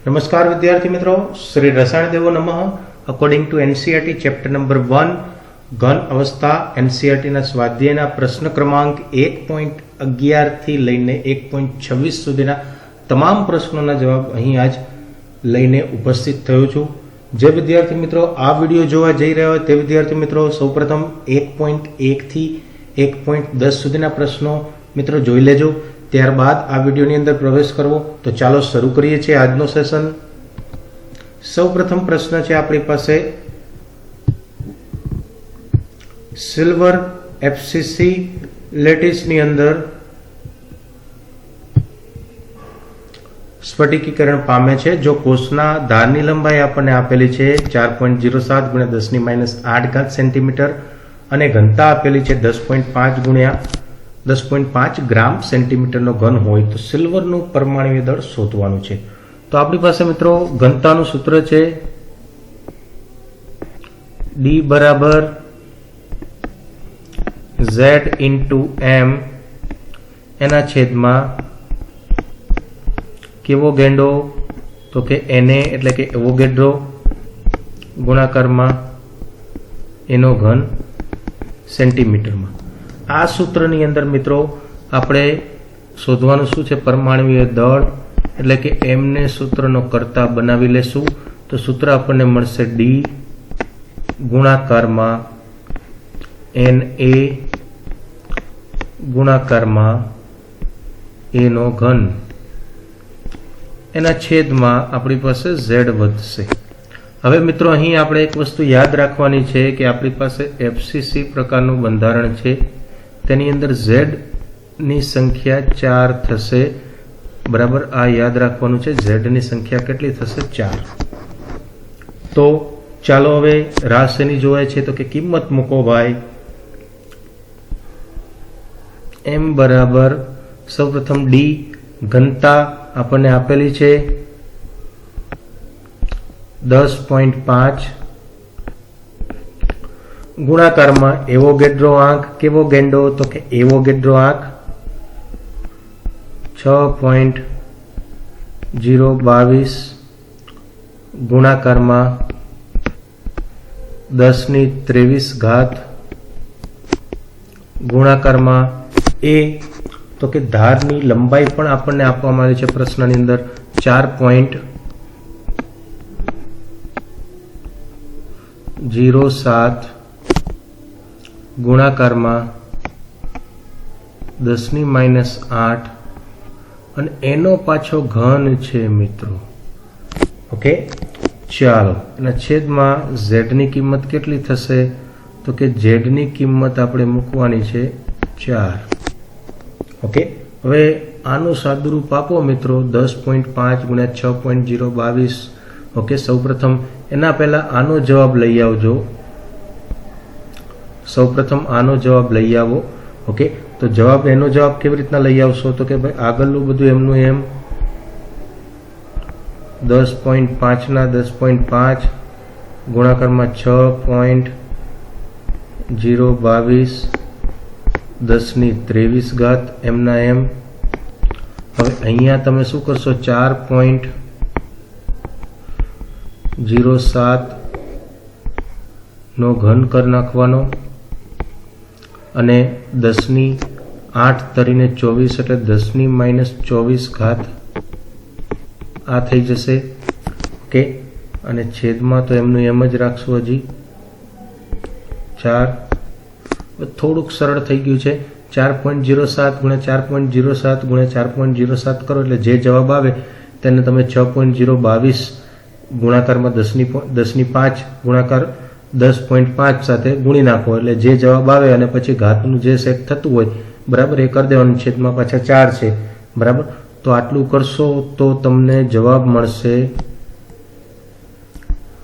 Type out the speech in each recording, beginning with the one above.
नमस्कार विद्यार्थी मित्रों, श्री रसायन देवो नमः। According to NCERT chapter number 1 घन अवस्था एनसीईआरटी ना स्वाध्यायना प्रश्न क्रमांक 1.11 થી લઈને 1.26 સુધીના તમામ પ્રશ્નોના જવાબ અહીં આજ લઈને ઉપસ્થિત થયો છું। જે વિદ્યાર્થી મિત્રો આ વિડિયો જોવા જઈ રહ્યા હોય તે વિદ્યાર્થી મિત્રો સૌપ્રથમ 1.1 થી 1.10 સુધીના પ્રશ્નો મિત્રો જોઈ લેજો। ત્યારબાદ આ વિડિયોની અંદર પ્રવેશ કરવો। તો ચાલો શરૂ કરીએ છીએ આજનો સેશન। સૌપ્રથમ પ્રશ્ન છે આપણી પાસે સિલ્વર એફસીસી લેટિસની અંદર સ્ફટિકીકરણ પામે છે। જો કોષના ધારની લંબાઈ આપણને આપેલી છે 4.07 × 10⁻8 સેન્ટીમીટર અને ઘનતા આપેલી છે 10.5 ગ્રામ સેન્ટીમીટરનો ઘન હોય તો સિલ્વરનું પરમાણ્વીય દળ શોધવાનું છે। તો આપણી પાસે મિત્રો ઘનતાનું સૂત્ર છે D બરાબર Z × M એના છેદમાં કેવો ગેંડો તો કે Na એટલે કે એવોગેડ્રો ગુણાકારમાં એનો ઘન સેન્ટીમીટરમાં। આ સૂત્રની અંદર મિત્રો આપણે શોધવાનું શું છે પરમાણ્વીય દળ એટલે કે m ને સૂત્રનો કર્તા બનાવી લેશું। તો સૂત્ર આપણને મળશે D ગુણાકારમાં Na ગુણાકારમાં a નો ઘન એના છેદમાં આપણી પાસે z વધશે। હવે મિત્રો અહીં આપણે એક વસ્તુ યાદ રાખવાની છે કે આપણી પાસે એફસીસી પ્રકારનું બંધારણ છે, તેની અંદર z ની સંખ્યા 4 થશે બરાબર। આ યાદ રાખવાનું છે, z ની સંખ્યા કેટલી થશે 4। તો ચાલો હવે રાસ એની જોવાય છે તો કે કિંમત મૂકો ભાઈ। m બરાબર સૌપ્રથમ d ઘનતા આપણને આપેલી છે 10.5 ગુણાકારમાં એવોગેડ્રો આંક કેવો ગેંડો તો કે એવોગેડ્રો આંક 6.022 ગુણાકારમાં 10⁻23 ગુણાકારમાં a તો કે ધારની લંબાઈ પણ આપણને આપવામાં આવી છે પ્રશ્નની અંદર 4.07 ગુણાકારમાં 10⁻8 અને એનો પાછો ઘન છે મિત્રો। ઓકે, ચાલો એના છેદમાં z ની કિંમત કેટલી થશે તો કે z ની કિંમત આપણે મૂકવાની છે 4। ઓકે, હવે આનું સાદુરૂપ આપો મિત્રો 10.5 × 6.022। ઓકે, સૌપ્રથમ એના પહેલા આનો જવાબ લઈ આવજો। સૌપ્રથમ આનો જવાબ લઈ આવો। ઓકે, તો જવાબ એનો જવાબ કેવી રીતના લઈ આવશો તો કે ભાઈ આગળનું બધું એમનું એમ 10.5 ના 10.5 ગુણાકારમાં 6.022 10⁻23 એમના એમ। હવે અહીંયા તમે શું કરશો 4.07 નો ઘન કરી નાખવાનો અને 10⁻8 તરીને 24 એટલે 10⁻24 આ થઈ જશે। ઓકે, અને છેદમાં તો એમનું એમ જ રાખશું હજી 4। થોડુંક સરળ થઈ ગયું છે, 4.07 × 4.07 × 4.07 કરો એટલે જે જવાબ આવે તેને તમે 6.022 ગુણાકારમાં 10�5 ગુણાકાર 10.5 સાથે ગુણી નાખો એટલે જે જવાબ આવે અને પછી ઘાતનું જે સેટ થતું હોય બરાબર એ કરી દેવાનું। છેદમાં પાછા 4 છે બરાબર। તો આટલું કરશો તો તમને જવાબ મળશે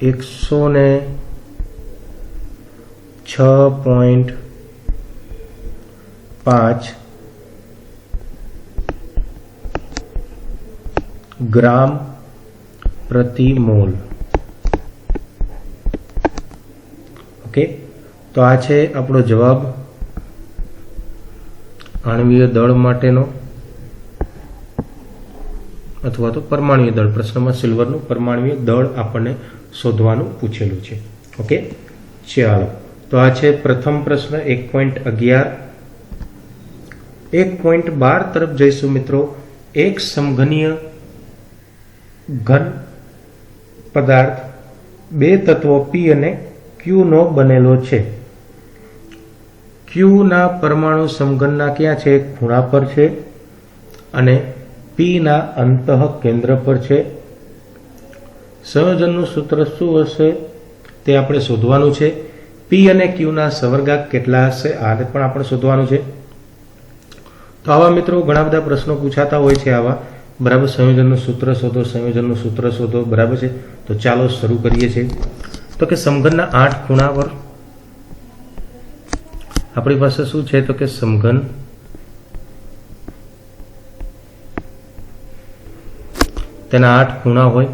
106.5 ગ્રામ પ્રતિ મોલ। ઓકે, તો આ છે આપણો જવાબ આણ્વીય દળ માટેનો। અથવા તો પરમાણુય દળ, પ્રશ્નમાં સિલ્વરનું પરમાણુય દળ આપણને શોધવાનું પૂછેલું છે. ઓકે, ચાલો તો આ છે પ્રથમ પ્રશ્ન 1.11. 1.12 તરફ જઈશું મિત્રો. એક સમઘનીય ઘન પદાર્થ બે તત્વો P અને Q નો બનેલો છે. Q ના પરમાણુ સમઘનના ક્યાં છે? ખૂણા પર છે અને P ના અંતઃ કેન્દ્ર પર છે. સંયોજનનું સૂત્ર શું હશે તે આપણે શોધવાનું છે. P અને Q ના સવર્ગાંક કેટલા હશે આ પણ આપણે શોધવાનું છે. તો આવા મિત્રો ઘણા બધા પ્રશ્નો પૂછાતા હોય છે આવા, બરાબર. સંયોજનનું સૂત્ર શોધો, સંયોજનનું સૂત્ર શોધો, બરાબર છે. તો ચાલો શરૂ કરીએ છીએ. તો કે સમઘનના 8 ખૂણા પર આપણી પાસે શું છે? તો કે સમઘન તેના 8 ખૂણા હોય.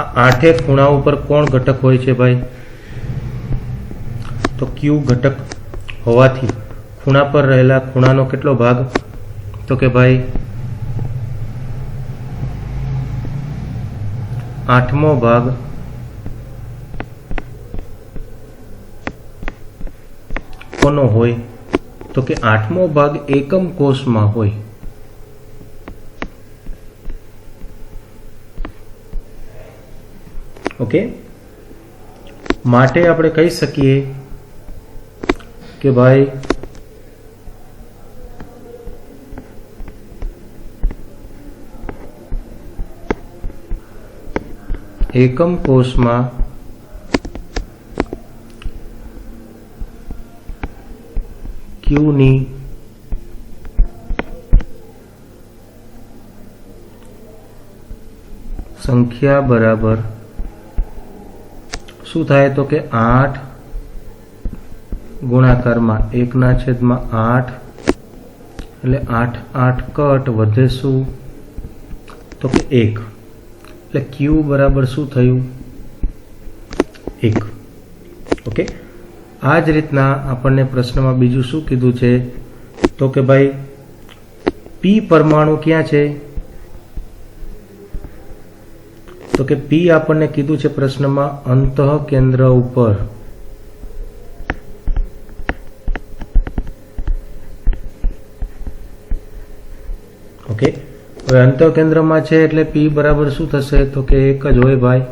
આ 8 ખૂણા ઉપર કોણ ઘટક હોય છે ભાઈ? તો Q ઘટક હોવાથી ખૂણા પર રહેલા ખૂણાનો કેટલો ભાગ? તો કે ભાઈ 8મો ભાગ કોનો હોય? તો કે 8મો ભાગ એકમ કોષમાં હોય. ઓકે, માટે આપણે કહી શકીએ કે ભાઈ એકમ કોષમાં Q ની સંખ્યા બરાબર શું થાય? તો કે 8 ગુણાકારમાં 1/8 એટલે 8 8 કટ વધે શું? તો કે 1 એટલે Q બરાબર શું થયું? 1. ઓકે, આ જ રીતના આપણને પ્રશ્નમાં બીજું શું કીધું છે? તો કે ભાઈ P પરમાણુ ક્યાં છે? તો કે P આપણને કીધું છે પ્રશ્નમાં અંતઃ કેન્દ્ર ઉપર. ઓકે, હવે અંતઃ કેન્દ્રમાં છે એટલે P બરાબર શું થશે? તો કે 1 જ હોય ભાઈ,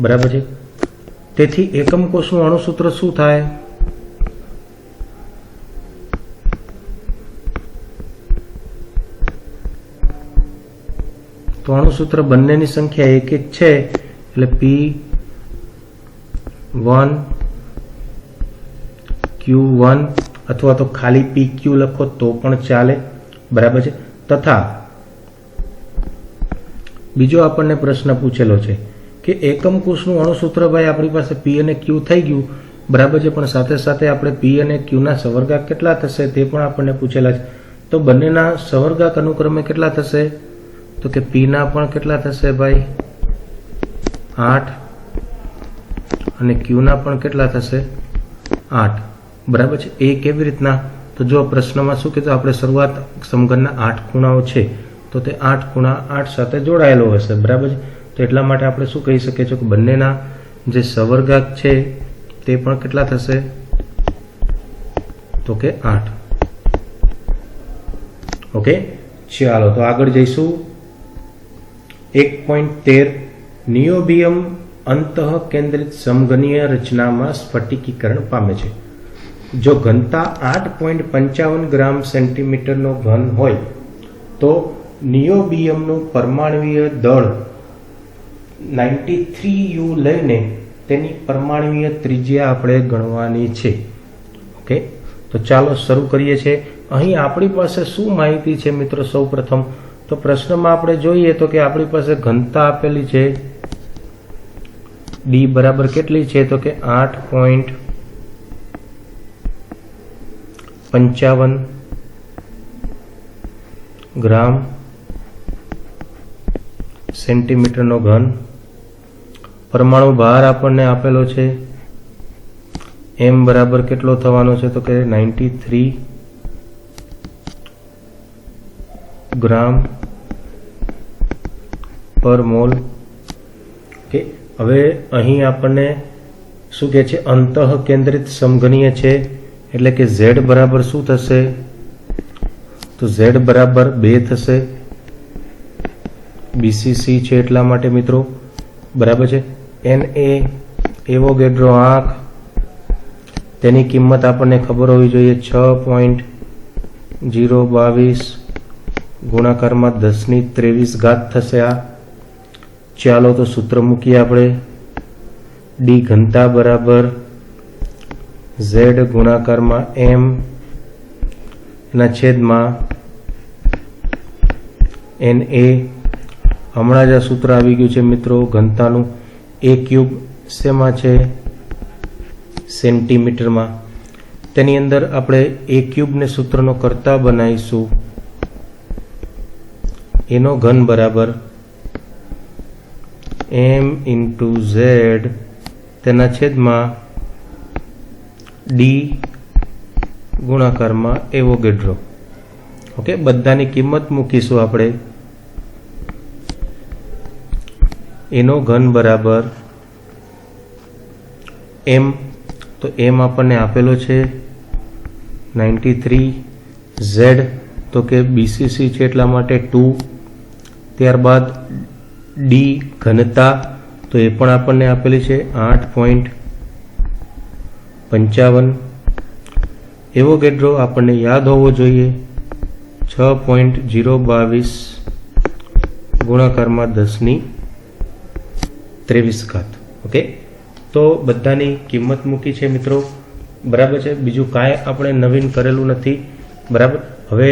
બરાબર છે. તેથી એકમ કોષનું અણુસૂત્ર શું થાય? તો અણુસૂત્ર બંનેની સંખ્યા 1 1 છે એટલે P1 Q1 અથવા તો ખાલી PQ લખો તો પણ ચાલે, બરાબર છે. તથા બીજો આપણને પ્રશ્ન પૂછેલો છે કે એકમ કોષનું અણુસૂત્ર ભાઈ આપણી પાસે P અને Q થઈ ગયું, બરાબર છે, પણ સાથે સાથે આપણે P અને Q ના સવર્ગાંક કેટલા થશે તે પણ આપણને પૂછેલા છે. તો બંનેના સવર્ગાંક અનુક્રમે કેટલા થશે? તો કે P ના પણ કેટલા થશે ભાઈ? 8 અને Q ના પણ કેટલા થશે? 8, બરાબર છે. એ કેવી રીતના? તો જો પ્રશ્નમાં શું કીધું? આપણે શરૂઆત સમઘનના 8 ખૂણાઓ છે તો તે 8 ખૂણા 8 સાથે જોડાયેલો હશે, બરાબર છે. તો એટલા માટે આપણે શું કહી શકીએ છીએ કે બંનેના જે સવર્ગાંક છે તે પણ કેટલા થશે? તો કે 8. ઓકે, ચાલો તો આગળ જઈશું. 1.13 નિયોબિયમ અંતઃ કેન્દ્રિત સમઘનીય રચનામાં સ્ફટિકીકરણ પામે છે. જો ઘનતા 8.55 ગ્રામ સેન્ટીમીટરનો ઘન હોય તો નિયોબિયમનું પરમાણુય દળ 93U લઈને તેની પરમાણુય ત્રિજ્યા આપણે ગણવાની છે. ઓકે, તો ચાલો શરૂ કરીએ છીએ. અહીં આપણી પાસે શું માહિતી છે મિત્રો? સૌ પ્રથમ તો પ્રશ્નમાં આપણે જોઈએ તો કે આપણી પાસે ઘનતા આપેલી છે D બરાબર કેટલી છે? તો કે 8.55 ગ્રામ સેન્ટીમીટરનો ઘન. પરમાણુ ભાર આપણને આપેલો છે એમ બરાબર કેટલો થવાનો છે તો કે 93 ગ્રામ પર મોલ. ઓકે, હવે અહીં આપણને શું કહે છે, અંતઃ કેન્દ્રિત સમઘનીય છે એટલે કે Z બરાબર શું થશે તો Z બરાબર 2 થશે. BCC છે એટલા માટે મિત્રો, બરાબર છે. Na એવોગેડ્રો આંક, તેની કિંમત આપણને ખબર હોવી જોઈએ 6.022 ગુણાકારમાં 10⁻23 થશે. આ ચાલો તો સૂત્ર મૂકીએ આપણે. ડી ઘનતા બરાબર Z ગુણાકારમાં M ના છેદમાં Na. હમણાં જ આ સૂત્ર આવી ગયું છે મિત્રો ઘનતાનું. A ક્યુબ શેમાં છે, સેન્ટીમીટરમાં. તેની અંદર આપણે A ક્યુબને સૂત્રનો કરતા બનાવીશું. એનો ઘન બરાબર M ઇન્ટુ Z તેના છેદમાં ડી ગુણાકારમાં એવોગેડ્રો. ઓકે, બધાની કિંમત મૂકીશું આપણે. એનો ઘન બરાબર M, તો M આપણને આપેલો છે 93. Z તો કે BCC છે એટલા માટે 2. ત્યારબાદ ડી ઘનતા, તો એ પણ આપણને આપેલી છે 8.55. એવોગેડ્રો આપણને યાદ હોવો જોઈએ 6.022 ગુણાકારમાં 10⁻23. ઓકે, તો બધાની કિંમત મૂકી છે મિત્રો, બરાબર છે. બીજું કાંઈ આપણે નવીન કરેલું નથી, બરાબર. હવે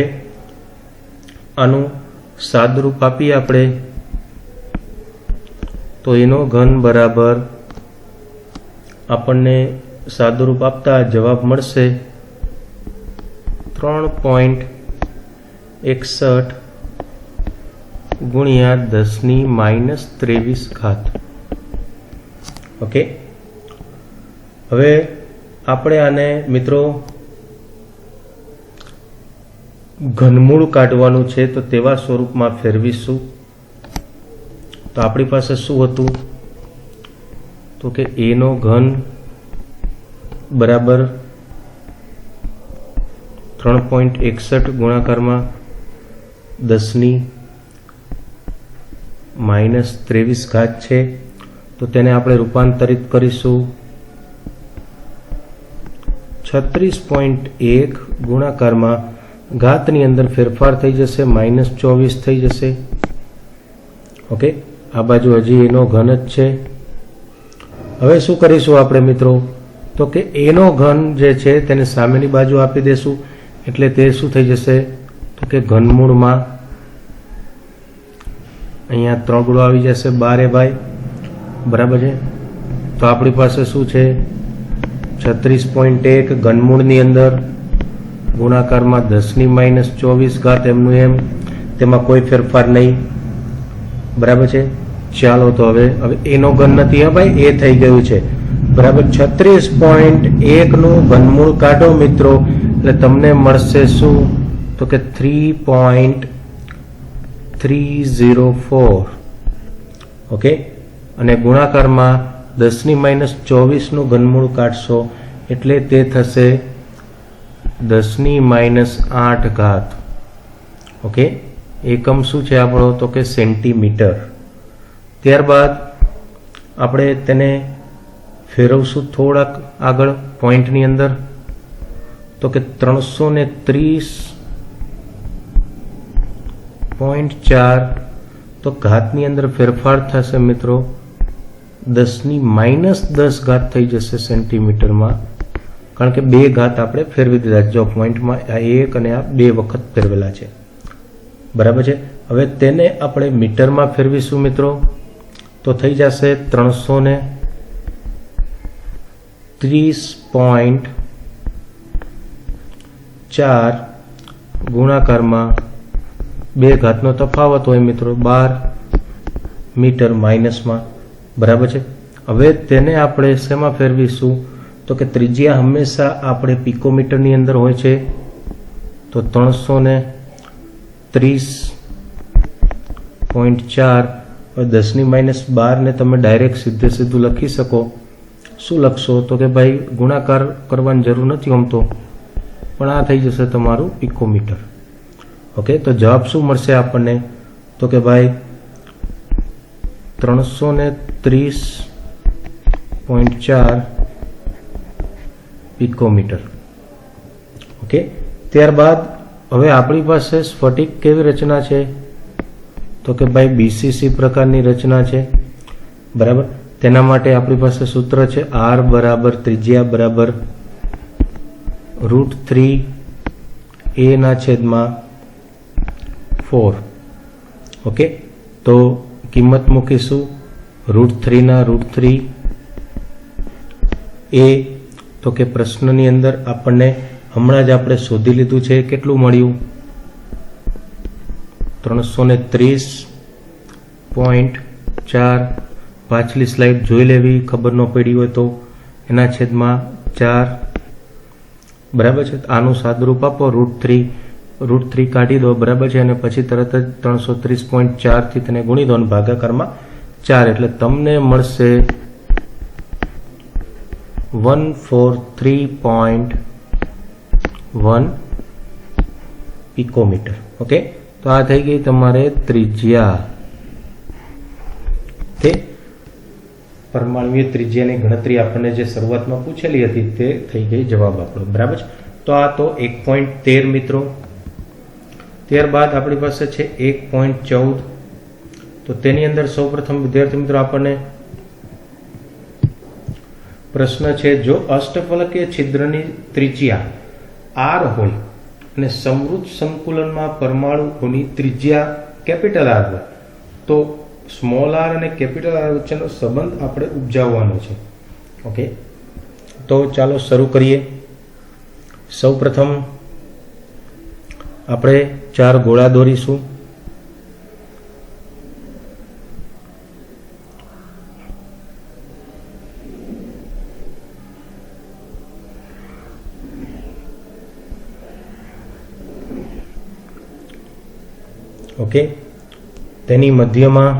આનું સાદરૂપ આપીએ આપણે, તો એનો ઘન બરાબર આપણને સાદુરૂપ આપતા જવાબ મળશે 3.61 ગુણ્યા 10⁻23. ઓકે, હવે આપણે આને મિત્રો ઘનમૂળ કાઢવાનું છે તો તેવા સ્વરૂપમાં ફેરવીશું. તો આપણી પાસે શું હતું તો કે A નો ઘન બરાબર 3.61 ગુણાકારમાં 10⁻23 છે. તો તેને આપણે રૂપાંતરિત કરીશું 36.1 ગુણાકારમાં ઘાતની અંદર ફેરફાર થઈ જશે, -24 થઈ જશે. ઓકે, આ બાજુ હજી એનો ઘન જ છે. હવે શું કરીશું આપણે મિત્રો તો કે એનો ઘન જે છે તેને સામેની બાજુ આપી દેશું, એટલે તે શું થઈ જશે તો કે ઘનમૂળમાં અહીંયા 3 ગુણો આવી જશે 12 ભાઈ, બરાબર છે. તો આપણી પાસે શું છે 36.1 ઘનમૂળની અંદર ગુણાકારમાં 10⁻24 એમનું એમ, તેમાં કોઈ ફેરફાર નહીં, બરાબર છે. ચાલો તો હવે એનો ઘન નથી, હા ભાઈ, એ થઈ ગયું છે, બરાબર. 36.1 નું ઘનમૂળ કાઢો મિત્રો, એટલે તમને મળશે શું તો કે 3.304. ઓકે, અને ગુણાકારમાં 10⁻24 નું ઘનમૂળ કાઢશો એટલે તે થશે 10⁻8. ઓકે, એકમ શું છે આપણો તો કે સેન્ટીમીટર. ત્યારબાદ આપણે તેને ફેરવશું થોડાક આગળ પોઈન્ટની અંદર, તો કે 330.4, તો ઘાતની અંદર ફેરફાર થશે મિત્રો 10⁻10 થઈ જશે સેન્ટીમીટરમાં, કારણ કે 2 ઘાત આપણે ફેરવી દીધા. જો પોઈન્ટમાં આ 1 અને આ 2 વખત ફેરવેલા છે, બરાબર છે. હવે તેને આપણે મીટરમાં ફેરવીશું મિત્રો, તો થઈ જશે 330.4 ગુણાકારમાં 2 ઘાતનો તફાવત હોય મિત્રો 12 મીટર માઇનસમાં, બરાબર છે. હવે તેને આપણે શેમાં ફેરવીશું તો કે ત્રિજ્યા હંમેશા આપણે પિકોમીટરની અંદર હોય છે, તો 330.4 10⁻12 ને તમે ડાયરેક્ટ સીધું લખી શકો. શું લખશો? તો કે ભાઈ ગુણાકાર કરવાની જરૂર નથી આમતો, પણ આ થઈ જશે તમારું પિકોમીટર. ઓકે, તો જવાબ શું મળશે આપણને? તો કે ભાઈ 330.4 પિકોમીટર. ઓકે, ત્યારબાદ હવે આપણી પાસે સ્ફટિક કેવી રચના છે? તો કે ભાઈ બીસીસી પ્રકારની રચના છે. બરાબર, તેના માટે આપણી પાસે સૂત્ર છે R બરાબર ત્રિજ્યા બરાબર √3a/4. ઓકે, તો કિંમત મૂકીશું √3 તો કે પ્રશ્નની અંદર આપણને હમણાં જ આપણે શોધી લીધું છે, કેટલું મળ્યું? 330.4. પાછલી સ્લાઇડ જોઈ લેવી, ખબર ન પડી હોય તો, એના છેદમાં 4. બરાબર છે. આનું સાદુરૂપ આપો, √3 કાઢી દો. બરાબર છે. અને પછી તરત જ 330.4 થી તેને ગુણી દો અને ભાગાકારમાં 4, એટલે તમને મળશે 143.1 પિકોમીટર. ઓકે, તો આ થઈ ગઈ તમારે ત્રિજ્યા. તે પરમાણુય ત્રિજ્યાની ગણતરી આપણને જે શરૂઆતમાં પૂછેલી હતી તે થઈ ગઈ જવાબ આપણો. બરાબર છે. તો આ તો 1.13 મિત્રો. ત્યારબાદ આપણી પાસે છે 1.14. તો તેની અંદર સૌપ્રથમ વિદ્યાર્થી મિત્રો આપણને પ્રશ્ન છે, જો અષ્ટફલકીય છિદ્રની ત્રિજ્યા R હોય અને સમૃદ્ધ સંકુલનમાં પરમાણુઓની ત્રિજ્યા કેપિટલ R હોય, તો સ્મોલ r અને કેપિટલ R વચ્ચેનો સંબંધ આપણે ઉપજાવવાનો છે. ઓકે, તો ચાલો શરૂ કરીએ. સૌપ્રથમ આપણે 4 ગોળા દોરીશું. ઓકે, તેની મધ્યમાં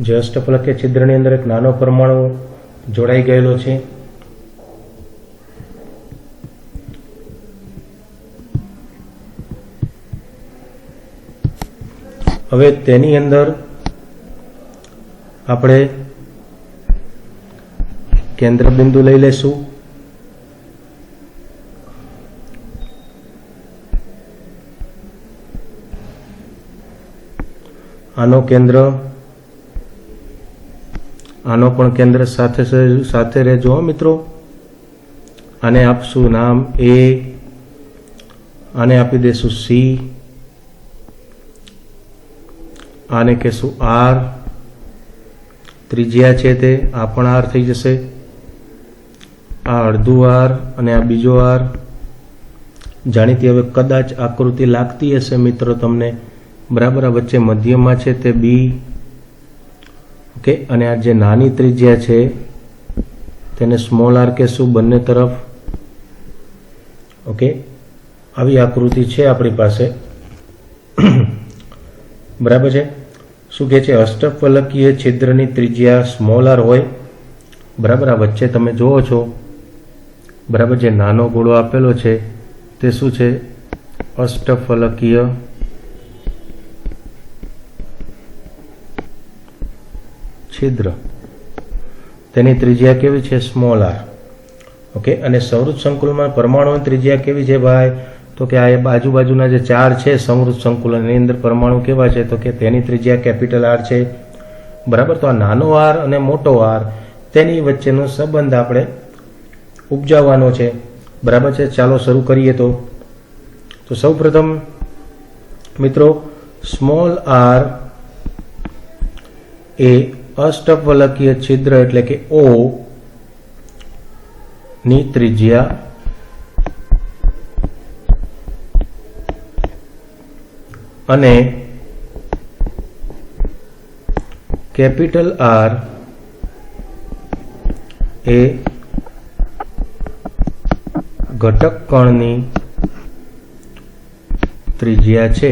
જે અષ્ટફલકીય છિદ્રની અંદર એક નાનો પરમાણુ જોડાઈ ગયેલો છે. હવે તેની અંદર આપણે કેન્દ્ર બિંદુ લઈ લેશું. આનો કેન્દ્ર, આનો પણ કેન્દ્ર સાથે રહેજો મિત્રો. આને આપશું નામ A, આને આપી દેશું C, આને કહેશું R. ત્રિજ્યા છે તે આ પણ R થઈ જશે. આ અડધું R અને આ બીજો R. જાણીતી હવે કદાચ આકૃતિ લાગતી હશે મિત્રો તમને. બરાબર, આ વચ્ચે મધ્યમાં છે તે B. ઓકે, અને આ જે નાની ત્રિજ્યા છે તેને સ્મોલ r કહેશું બંને તરફ. ઓકે, આવી આકૃતિ છે આપણી પાસે. બરાબર છે. શું કહે છે? અષ્ટફલકીય છિદ્રની ત્રિજ્યા સ્મોલ r હોય. બરાબર, આ વચ્ચે તમે જુઓ છો. બરાબર, જે નાનો ગોળો આપેલો છે તે શું છે? અષ્ટફલકીય છિદ્ર. તેની ત્રિજ્યા કેવી છે? Small r. ઓકે, અને સમૃદ્ધ સંકુલમાં પરમાણુની ત્રિજ્યા કેવી છે ભાઈ? તો કે આ બાજુના જે 4 છે સમૃદ્ધ સંકુલન, એની અંદર પરમાણુ કેવા છે? તો કે તેની ત્રિજ્યા કેપિટલ R છે. બરાબર, તો આ નાનો r અને મોટો r તેની વચ્ચેનો સંબંધ આપણે ઉપજાવવાનો છે. બરાબર છે. ચાલો શરૂ કરીએ. તો સૌપ્રથમ મિત્રો સ્મોલ r એ અષ્ટફલકીય છિદ્ર એટલે કે O ની ત્રિજ્યા અને કેપિટલ R એ ઘટક કણની ત્રિજ્યા છે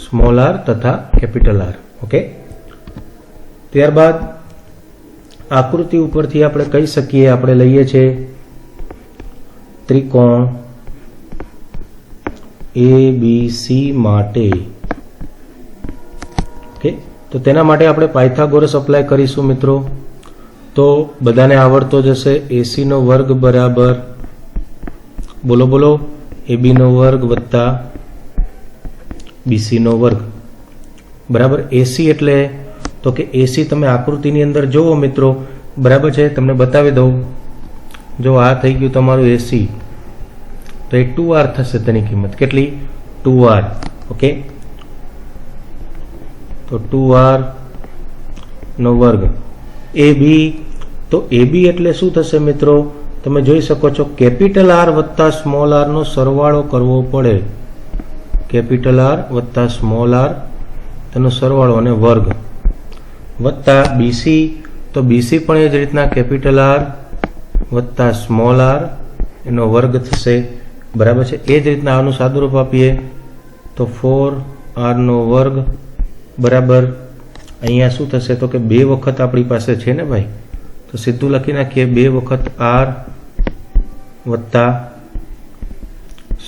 સ્મોલ આર તથા કેપિટલ આર. ઓકે, ત્યારબાદ આકૃતિ ઉપરથી આપણે કહી શકીએ, આપણે લઈએ છીએ ત્રિકોણ ABC માટે. ઓકે, તો તેના માટે આપણે પાયથાગોરસ અપ્લાય કરીશું મિત્રો. તો બધાને આવડતો જશે. AC નો વર્ગ બરાબર બોલો બોલો AB નો વર્ગ વત્તા BC નો વર્ગ બરાબર. AC એટલે તો કે AC તમે આકૃતિની અંદર જુઓ મિત્રો, બરાબર છે, તમને બતાવી દઉં. જો આ થઈ ગયું તમારું AC, તો એ 2R થશે. તેની કિંમત કેટલી? 2R. ઓકે, તો 2R નો વર્ગ. AB, તો AB એટલે શું થશે મિત્રો? તમે જોઈ શકો છો કેપિટલ R વત્તા સ્મોલ r નો સરવાળો કરવો પડે. કેપિટલ R વત્તા સ્મોલ r તેનો સરવાળો અને વર્ગ વત્તા BC, તો BC પણ એ જ રીતના કેપિટલ R વત્તા સ્મોલ r એનો વર્ગ થશે. બરાબર છે. એ જ રીતના આનું સાદુરૂપ આપીએ તો 4R નો વર્ગ બરાબર અહીંયા શું થશે? તો કે 2 વખત આપણી પાસે છે ને ભાઈ, તો સીધું લખી નાખીએ 2 વખત R વત્તા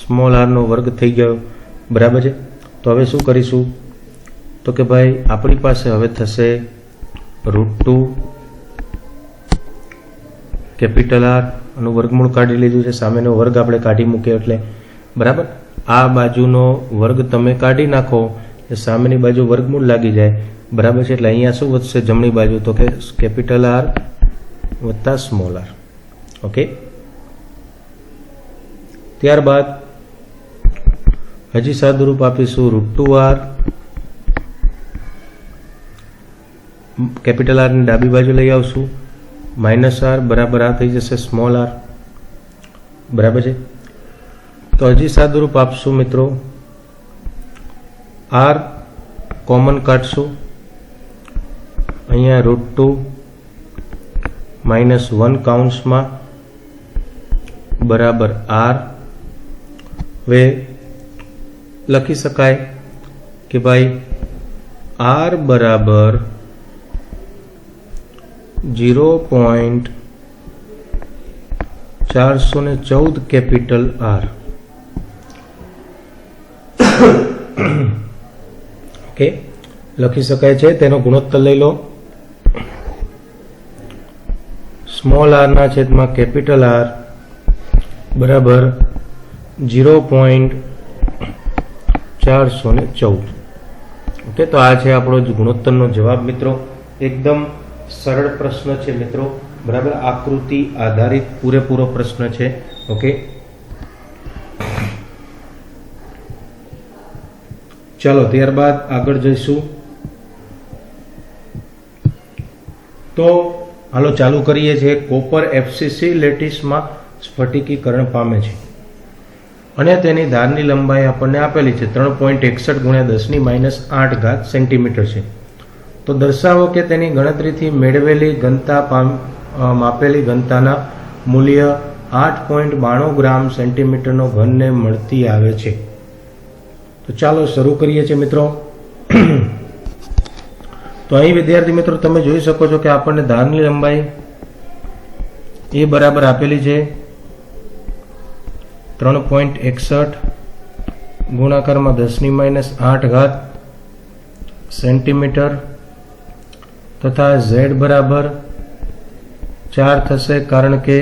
સ્મોલ r નો વર્ગ થઈ ગયો. બરાબર છે. તો હવે શું કરીશું? તો કે ભાઈ આપણી પાસે હવે થશે √2 કેપિટલ R નું વર્ગમૂળ કાઢી લીધું છે. સામેનો વર્ગ આપણે કાઢી મૂક્યો એટલે બરાબર. આ બાજુનો વર્ગ તમે કાઢી નાખો એટલે સામેની બાજુ વર્ગમૂળ લાગી જાય. બરાબર છે. એટલે અહીંયા શું વધશે જમણી બાજુ? તો કે કેપિટલ R વત્તા સ્મોલ r. ઓકે, ત્યારબાદ હજી સાદુરૂપ આપીશું √2R. કેપિટલ R ની ડાબી બાજુ લઈ આવશું, -R બરાબર આ થઈ જશે સ્મોલ r. બરાબર છે. તો હજી સાદુરૂપ આપશું મિત્રો. R કોમન કાઢશું, અહીંયા √2 -1 કૌંસમાં બરાબર R. હવે લખી શકાય કે ભાઈ R બરાબર 0.414 કેપિટલ R. ઓકે, લખી શકાય છે. તેનો ગુણોત્તર લઈ લો. સ્મોલ r ના છેદમાં કેપિટલ R બરાબર 0.414. ઓકે, તો આ છે આપણો ગુણોત્તરનો જવાબ મિત્રો. એકદમ સરળ પ્રશ્ન છે મિત્રો. બરાબર, આકૃતિ આધારિત પૂરેપૂરો પ્રશ્ન છે. ઓકે, ચાલો ત્યારબાદ આગળ જઈશું. તો હાલો ચાલુ કરીએ છીએ. કોપર FCC લેટીસમાં સ્ફટિકીકરણ પામે છે અને તેની ધારની લંબાઈ આપણને આપેલી છે 3.61 × 10⁻8 સેન્ટીમીટર છે. તો દર્શાવો કે તેની ગણતરીથી મેળવેલી ઘનતા માપેલી ઘનતાના મૂલ્ય 8.92 ગ્રામ સેન્ટીમીટરનો ઘનને મળતી આવે છે. તો ચાલો શરૂ કરીએ છીએ મિત્રો. તો અહીં વિદ્યાર્થી મિત્રો તમે જોઈ શકો છો કે આપણને ધારની લંબાઈ એ બરાબર આપેલી છે 3.61 ગુણાકારમાં 10⁻8 સેન્ટીમીટર તથા Z બરાબર 4 થશે, કારણ કે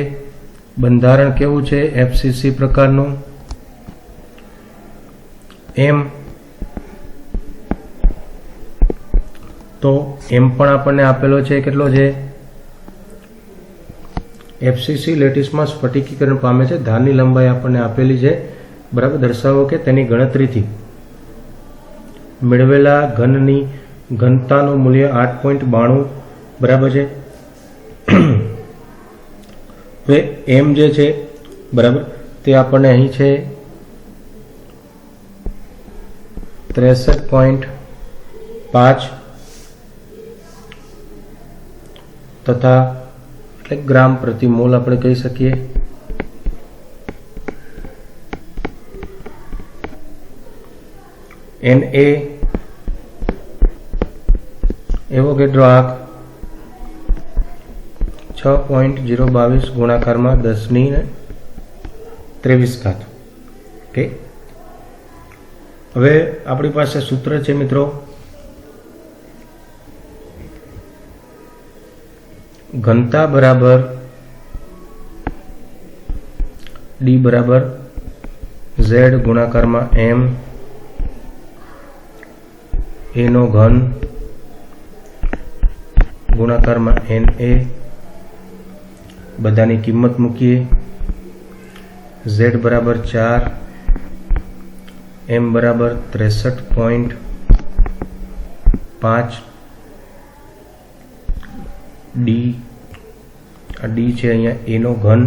બંધારણ કેવું છે? FCC પ્રકારનું. M તો M પણ આપણને આપેલો છે. કેટલો છે? FCC લેટીસમાં સ્ફટિકીકરણ પામે છે. ધારની લંબાઈ આપણને આપેલી છે. બરાબર, દર્શાવો કે તેની ગણતરીથી મેળવેલા ઘનની ઘનતાનું મૂલ્ય 8.92 બરાબર છે. હવે M જે છે બરાબર તે આપણને અહીં છે 63.5 તથા એટલે ગ્રામ પ્રતિ મોલ આપણે કહી શકીએ. Na એવોગેડ્રો આંક 6.022 ગુણાકારમાં 10⁻23. ઓકે, હવે આપણી પાસે સૂત્ર છે મિત્રો, ઘનતા બરાબર D બરાબર Z ગુણાકારમાં M A નો ઘન ગુણાકારમાં Na. બધાની કિંમત મૂકીએ. Z બરાબર 4, M બરાબર 63.5, D આ D છે અહીંયા A નો ઘન,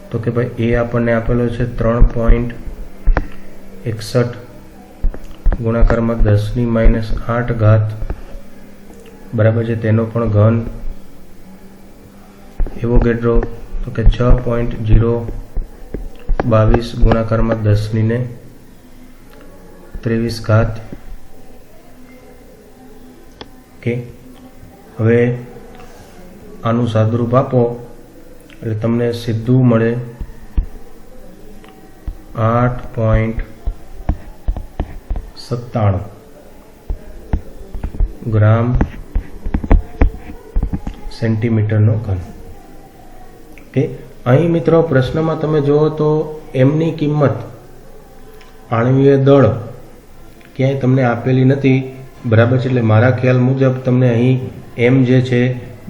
તો કે ભાઈ A આપણને આપેલો છે 3.61 ગુણાકારમાં 10⁻8 બરાબર છે, તેનો પણ ઘન. એવોગેડ્રો તો કે 6.022 ગુણાકારમાં 10⁻23. ઓકે, હવે આનું સાદુરૂપ આપો એટલે તમને સીધું મળે 8.97 ગ્રામ સેન્ટીમીટરનો ઘન. ઓકે, અહીં મિત્રો પ્રશ્નમાં તમે જુઓ તો એમની કિંમત આણ્વીય દળ ક્યાંય તમને આપેલી નથી, બરાબર છે. એટલે મારા ખ્યાલ મુજબ તમને અહીં એમ જે છે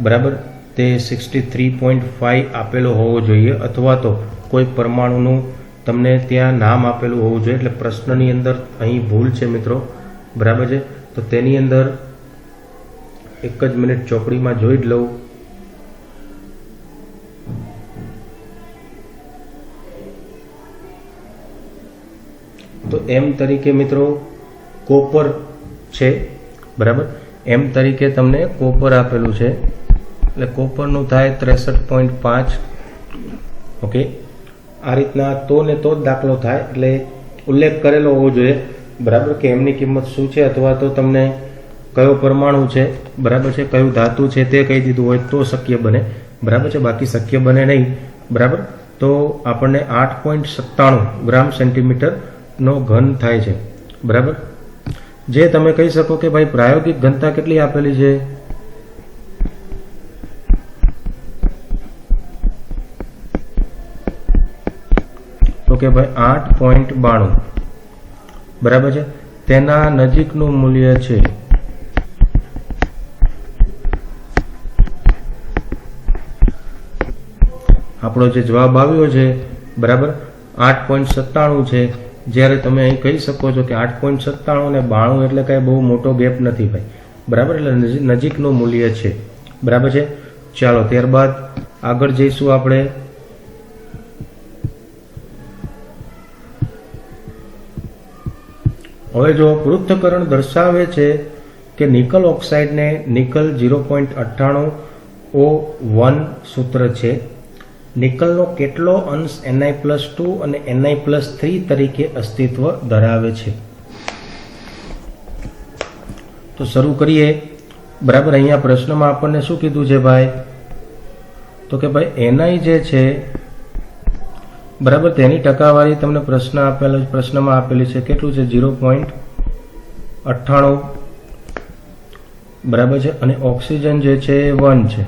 બરાબર તે 63.5 આપેલો હોવો જોઈએ, અથવા તો કોઈ પરમાણુનું તમને ત્યાં નામ આપેલું હોવું જોઈએ. એટલે પ્રશ્નની અંદર અહીં ભૂલ છે મિત્રો, બરાબર છે. તો તેની અંદર એક જ મિનિટ ચોપડીમાં જોઈ જ લઉં. તો એમ તરીકે મિત્રો કોપર છે, બરાબર. એમ તરીકે તમને કોપર આપેલું છે, એટલે કોપરનું થાય 63.5. ઓકે, આ રીતના તો ને તો જ દાખલો થાય, એટલે ઉલ્લેખ કરેલો હોવો જોઈએ, બરાબર, કે એમની કિંમત શું છે, અથવા તો તમને કયો પરમાણુ છે, બરાબર છે, કયું ધાતુ છે તે કહી દીધું હોય તો શક્ય બને, બરાબર છે. બાકી શક્ય બને નહીં, બરાબર. તો આપણને 8.97 ગ્રામ સેન્ટીમીટર નો ઘન થાય છે, બરાબર. જે તમે કહી શકો કે ભાઈ પ્રાયોગિક ઘનતા કેટલી આપેલી છે, તો કે ભાઈ 8.92, બરાબર છે. તેના નજીકનું મૂલ્ય છે આપણો જે જવાબ આવ્યો છે, બરાબર, 8.97 છે. જ્યારે તમે અહીં કહી શકો છો કે 8.97 અને 92 એટલે કાંઈ બહુ મોટો ગેપ નથી ભાઈ, બરાબર. એટલે નજીકનું મૂલ્ય છે, બરાબર છે. ચાલો ત્યારબાદ આગળ જઈશું આપણે. હવે જો પૃથ્થકરણ દર્શાવે છે કે નિકલ ઓક્સાઇડને નિકલ 0.98O1 સૂત્ર છે, નિકલનો કેટલો અંશ Ni+2 અને Ni+3 તરીકે અસ્તિત્વ ધરાવે છે. તો શરૂ કરીએ, બરાબર. અહીંયા પ્રશ્નમાં આપણને શું કીધું છે ભાઈ, તો કે ભાઈ Ni જે છે, બરાબર, તેની ટકાવારી તમને પ્રશ્નમાં આપેલી છે, કેટલું છે 0.98, બરાબર છે. અને ઓક્સિજન જે છે એ 1 છે,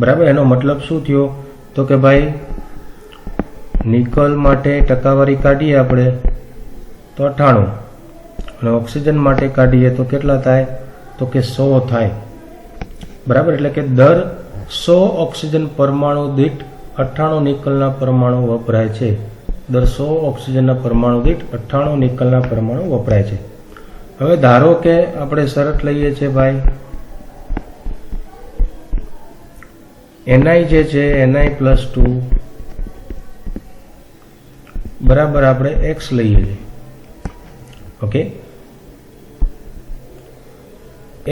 બરાબર. એનો મતલબ શું થયો, તો કે ભાઈ નિકલ માટે ટકાવારી કાઢીએ આપણે તો 98, અને ઓક્સિજન માટે કાઢીએ તો કેટલા થાય, તો કે 100 થાય, બરાબર. એટલે કે દર 100 ઓક્સિજન પરમાણુ દીઠ 98 નિકલના પરમાણુ વપરાય છે. દર 100 ઓક્સિજનના પરમાણુ દીઠ 98 નિકલના પરમાણુ વપરાય છે. હવે ધારો કે આપણે શરત લઈએ છીએ ભાઈ, Ni જે છે Ni+2, બરાબર, આપણે x લઈએ છીએ. ઓકે,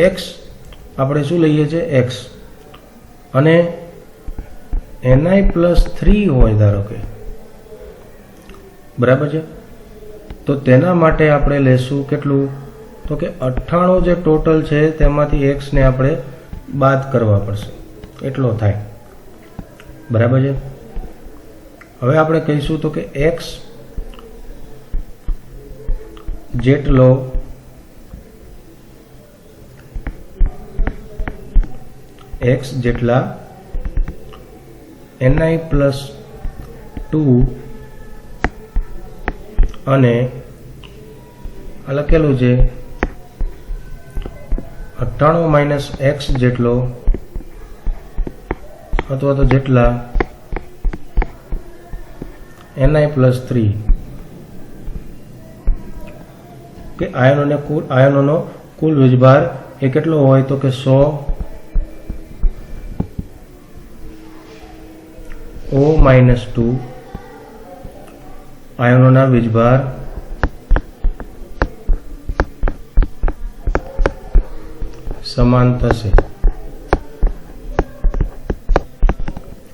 x આપણે શું લઈએ છીએ, x. અને Ni+3 હોય ધારો કે, બરાબર છે, તો તેના માટે આપણે લેશું કેટલું, તો કે 98 જે ટોટલ છે તેમાંથી x ને આપણે બાદ કરવા પડશે, એટલો થાય, બરાબર છે. હવે આપણે કહીશું તો કે x જેટલો x જેટલા Ni+2 અને આ લખેલું છે 98 - x જેટલો અથવા તો જેટલા Ni+3 કે આયનોનો કુલ વીજભાર એ કેટલો હોય, તો કે 100 O-2 આયનોના વીજભાર સમાન થશે.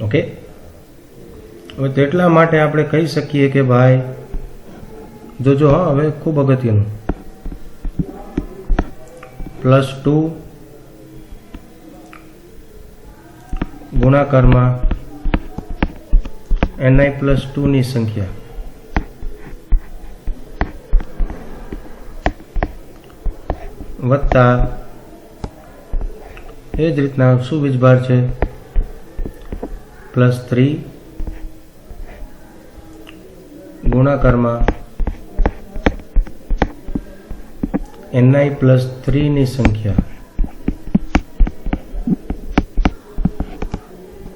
ઓકે, હવે તેટલા માટે આપણે કહી શકીએ કે ભાઈ જોજો, હા, હવે ખૂબ અગત્યનું, +2 ગુણાકારમાં Ni+2 ની સંખ્યા વત્તા એ જ રીતના શું વીજભાર છે, +3 ગુણાકારમાં Ni+3 ની સંખ્યા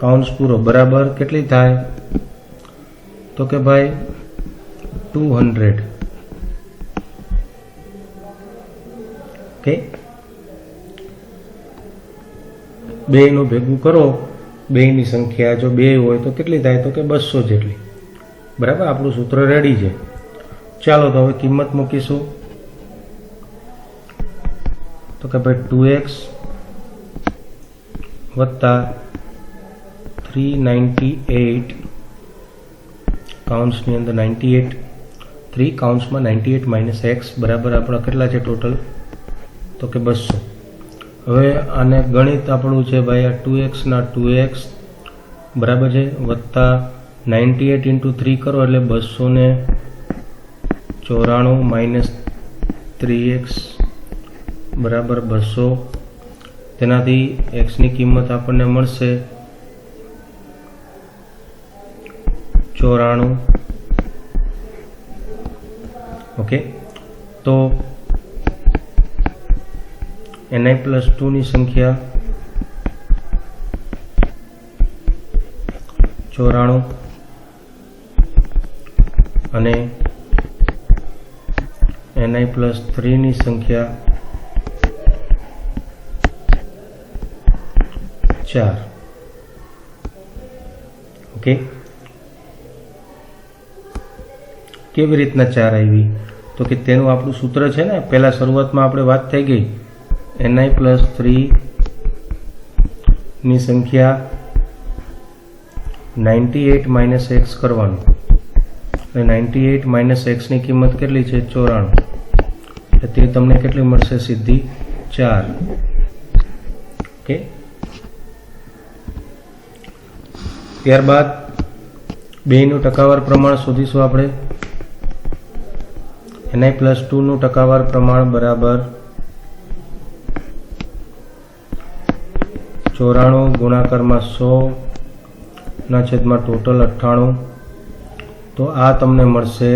કૌંસ પૂરો બરાબર કેટલી થાય, તો કે ભાઈ 200. ઓકે, બેયનું ભેગું કરો, બેયની સંખ્યા જો 2 હોય તો કેટલી થાય, તો કે 200 જેટલી, બરાબર. આપણું સૂત્ર રેડી છે. ચાલો તો હવે કિંમત મૂકીશું, તો કે ભાઈ 2x વત્તા 398 કૌંસની અંદર 98, 3 કૌંસમાં 98 - x બરાબર આપણા કેટલા છે ટોટલ, તો કે 200. હવે આને ગણિત આપણું છે ભાઈ, આ 2x ના 2x બરાબર છે, વત્તા 98 × 3 કરો એટલે 294 - 3x બરાબર 200. તેનાથી x ની કિંમત આપણને મળશે 94. ઓકે, તો Ni+2 ની સંખ્યા 94 અને Ni+3 ની સંખ્યા 4. ઓકે, કેવી રીતના 4 આવી, તો કે તેનું આપણું સૂત્ર છે ને, પહેલા શરૂઆતમાં આપણે વાત થઈ ગઈ, Ni+3 ની સંખ્યા 98 - x કરવાનું, અને 98 - x ની કિંમત કેટલી છે, 94. તે તમને કેટલી મળશે, સીધી 4. ઓકે, ત્યારબાદ બેયનું ટકાવાર પ્રમાણ શોધીશું આપણે. Ni+2 નું ટકાવાર પ્રમાણ બરાબર 94 ગુણાકારમાં 100 ના છેદમાં ટોટલ 98. તો આ તમને મળશે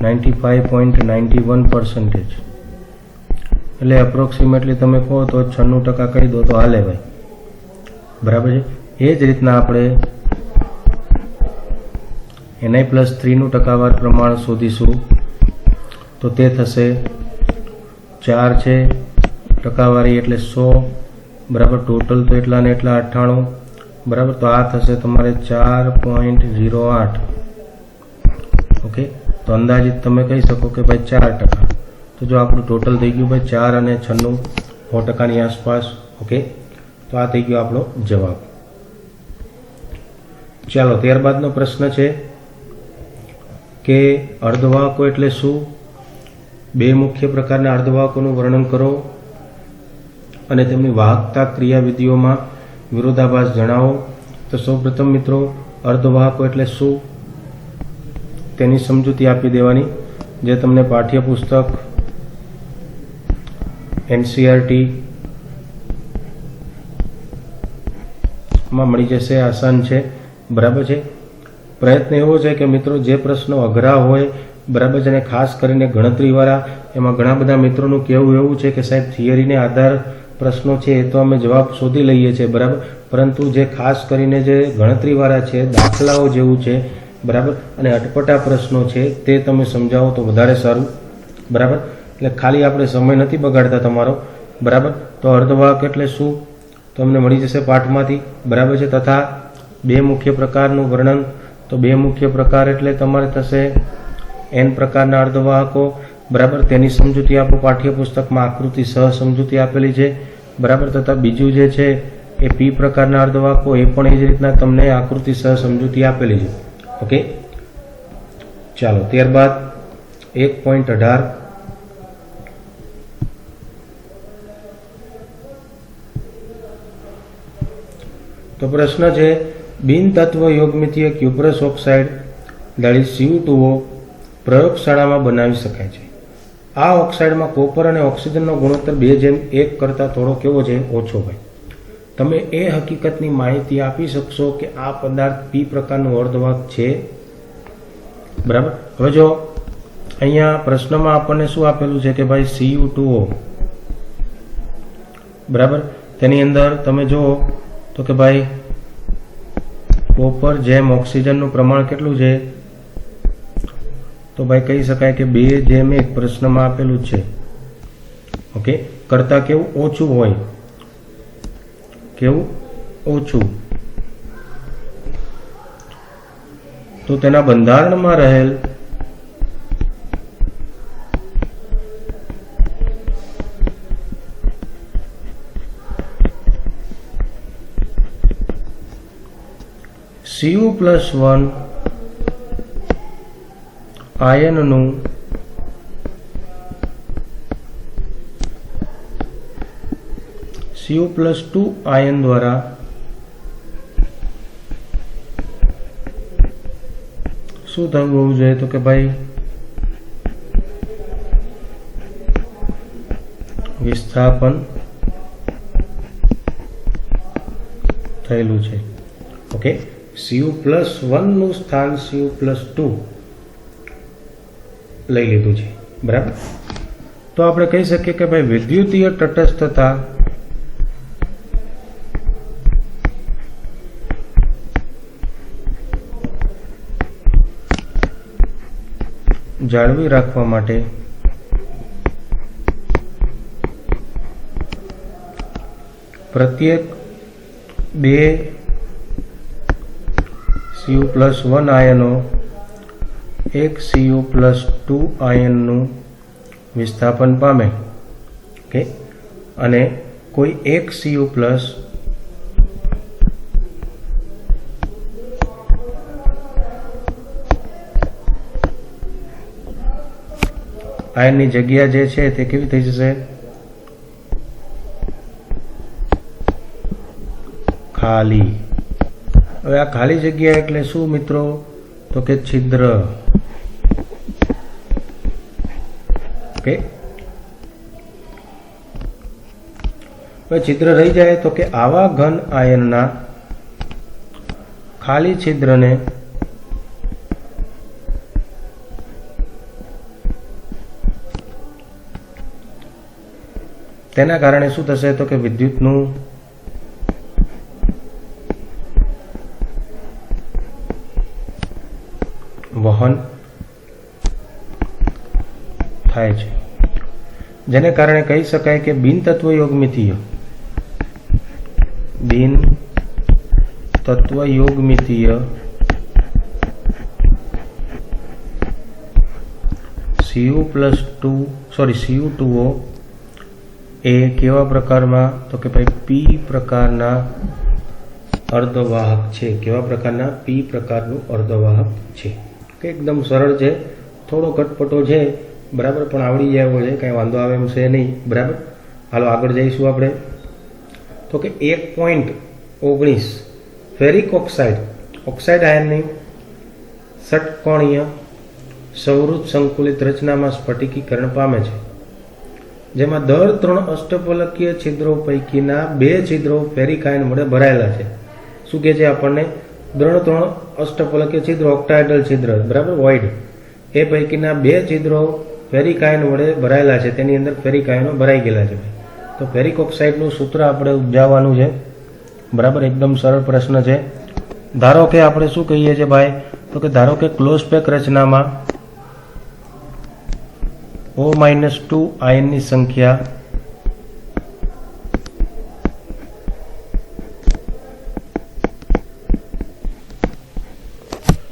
95.91%. એટલે એપ્રોક્સિમેટલી તમે કહો તો 96% કહી દો તો હાલે ભાઈ, બરાબર છે. એ જ રીતના આપણે Ni+3 નું ટકાવાર પ્રમાણ શોધીશું, તો તે થશે 4 છે ટકાવારી એટલે 100 બરાબર, ટોટલ તો એટલા ને એટલા 98 બરાબર. તો આ થશે તમારે 4.08. ઓકે, તો અંદાજિત તમે કહી શકો કે ભાઈ 4%. તો જો આપણું ટોટલ થઈ ગયું ભાઈ 4 અને 96 9% આસપાસ. ઓકે, તો આ થઈ ગયો આપણો જવાબ. ચાલો ત્યારબાદનો પ્રશ્ન છે કે અર્ધવાહકો એટલે શું? બે મુખ્ય પ્રકારના અર્ધવાહકોનું વર્ણન કરો અને તેમની વાહકતા ક્રિયાવિધિઓમાં વિરોધાભાસ જણાવો. તો સૌપ્રથમ મિત્રો અર્ધવાહકો એટલે શું તેની સમજૂતી આપી દેવાની, જે તમને પાઠ્યપુસ્તક એનસીઆરટી માં મળી જશે. આસાન છે, બરાબર છે. પ્રયત્ન એવો છે કે મિત્રો જે પ્રશ્નો અઘરા હોય, બરાબર છે, અને ખાસ કરીને ગણતરીવાળા, એમાં ઘણા બધા મિત્રોનું કહેવું એવું છે કે સાહેબ થિયરીને આધાર પ્રશ્નો છે એ તો અમે જવાબ શોધી લઈએ છીએ, બરાબર, પરંતુ જે ખાસ કરીને જે ગણતરીવાળા છે, દાખલાઓ જેવું છે, બરાબર, અને અટપટા પ્રશ્નો છે તે તમે સમજાવો તો વધારે સારું, બરાબર. એટલે ખાલી આપણે સમય નથી બગાડતા તમારો, બરાબર. તો અર્ધવાહક એટલે શું તમને મળી જશે પાઠમાંથી, બરાબર છે. તથા બે મુખ્ય પ્રકારનું વર્ણન. તો બે મુખ્ય પ્રકાર એટલે તમારે થશે n પ્રકારના અર્ધવાહકો, બરાબર, તેની સમજૂતી આપો પાઠ્યપુસ્તકમાં આકૃતિ સહ સમજૂતી આપેલી છે, બરાબર. તથા બીજું જે છે એ p પ્રકારના અર્ધવાહકો, એ પણ એ જ રીતના તમને આકૃતિ સહ સમજૂતી આપેલી છે. ઓકે, ચાલો ત્યારબાદ 1.18 તો પ્રશ્ન છે બિન તત્વ યોગમિતીય cuprous oxide that is CO2 પ્રયોગશાળામાં બનાવી શકાય છે. આ ઓક્સાઇડમાં કોપર અને ઓક્સિજનનો ગુણોત્તર 2:1 કરતાં થોડો કેવો છે? ઓછો હોય. તમે એ હકીકતની માહિતી આપી શકશો કે આ પદાર્થ p પ્રકારનું અર્ધવાહક છે, બરાબર. હવે જો અહીંયા પ્રશ્નમાં આપણને શું આપેલું છે કે ભાઈ Cu2O, બરાબર, તેની અંદર તમે જુઓ તો કે ભાઈ કોપર જેમ ઓક્સિજનનું પ્રમાણ કેટલું છે? તો ભાઈ કહી શકાય કે 2:1 પ્રશ્નમાં આપેલું છે. ઓકે, કરતા કેવું? ઓછું હોય. કેવું? ઓછું. તો તેના બંધારણમાં રહેલ Cu+1 આયનનું Cu+2 આયન દ્વારા શું થવું હોવું જોઈએ? તો કે ભાઈ વિસ્થાપન થયેલું છે. ઓકે, Cu+1 નું સ્થાન Cu+2 લઈ લીધું છે, બરાબર. તો આપણે કહી શકીએ કે ભાઈ વિદ્યુતીય તટસ્થતા જાળવી રાખવા માટે પ્રત્યેક 2 Cu+1 આયનો એક Cu+2 આયનનું વિસ્થાપન પામે. ઓકે, અને કોઈ એક Cu+ આયનની જગ્યા જે છે તે કેવી થઈ જશે? ખાલી. હવે આ ખાલી જગ્યા એટલે શું મિત્રો? તો કે છિદ્ર. ઓકે, હવે છિદ્ર રહી જાય તો કે આવા ઘન આયનના ખાલી છિદ્રને તેના કારણે શું થશે? તો કે વિદ્યુતનું વહન થાય છે, જેને કારણે કહી શકાય કે બિન તત્વયોગમિતીય Cu2O એ કેવા પ્રકારમાં? તો કે ભાઈ પી પ્રકારના અર્ધવાહક છે. કેવા પ્રકારના? પી પ્રકારનું અર્ધવાહક છે. કે એકદમ સરળ છે, થોડો કટપટો છે, બરાબર, પણ આવડી જાય એવો છે, કાંઈ વાંધો આવે એમ છે નહીં, બરાબર. હાલો આગળ જઈશું આપણે. તો કે 1.19 ફેરિક ઓક્સાઇડ આયનની ષટકોણીય સંવૃત સંકુલિત રચનામાં સ્ફટિકીકરણ પામે છે, જેમાં દર 3 અષ્ટફલકીય છિદ્રો પૈકીના 2 છિદ્રો ફેરિક આયન વડે ભરાયેલા છે. શું કહે છે આપણને? 3 અષ્ટફલકીય છિદ્રો, ઓક્ટાહેડ્રલ છિદ્ર, બરાબર, વોઇડ, એ પૈકીના 2 છિદ્રો ફેરિક આયન વડે ભરાયેલા છે, તેની અંદર ફેરિક આયનો ભરાઈ ગયેલા છે. તો ફેરિક ઓક્સાઇડનું સૂત્ર આપણે ઉપજાવવાનું છે, બરાબર. એકદમ સરળ પ્રશ્ન છે. ધારો કે આપણે શું કહીએ છીએ ભાઈ? તો કે ધારો કે ક્લોઝ પેક રચનામાં O-2 આયનની સંખ્યા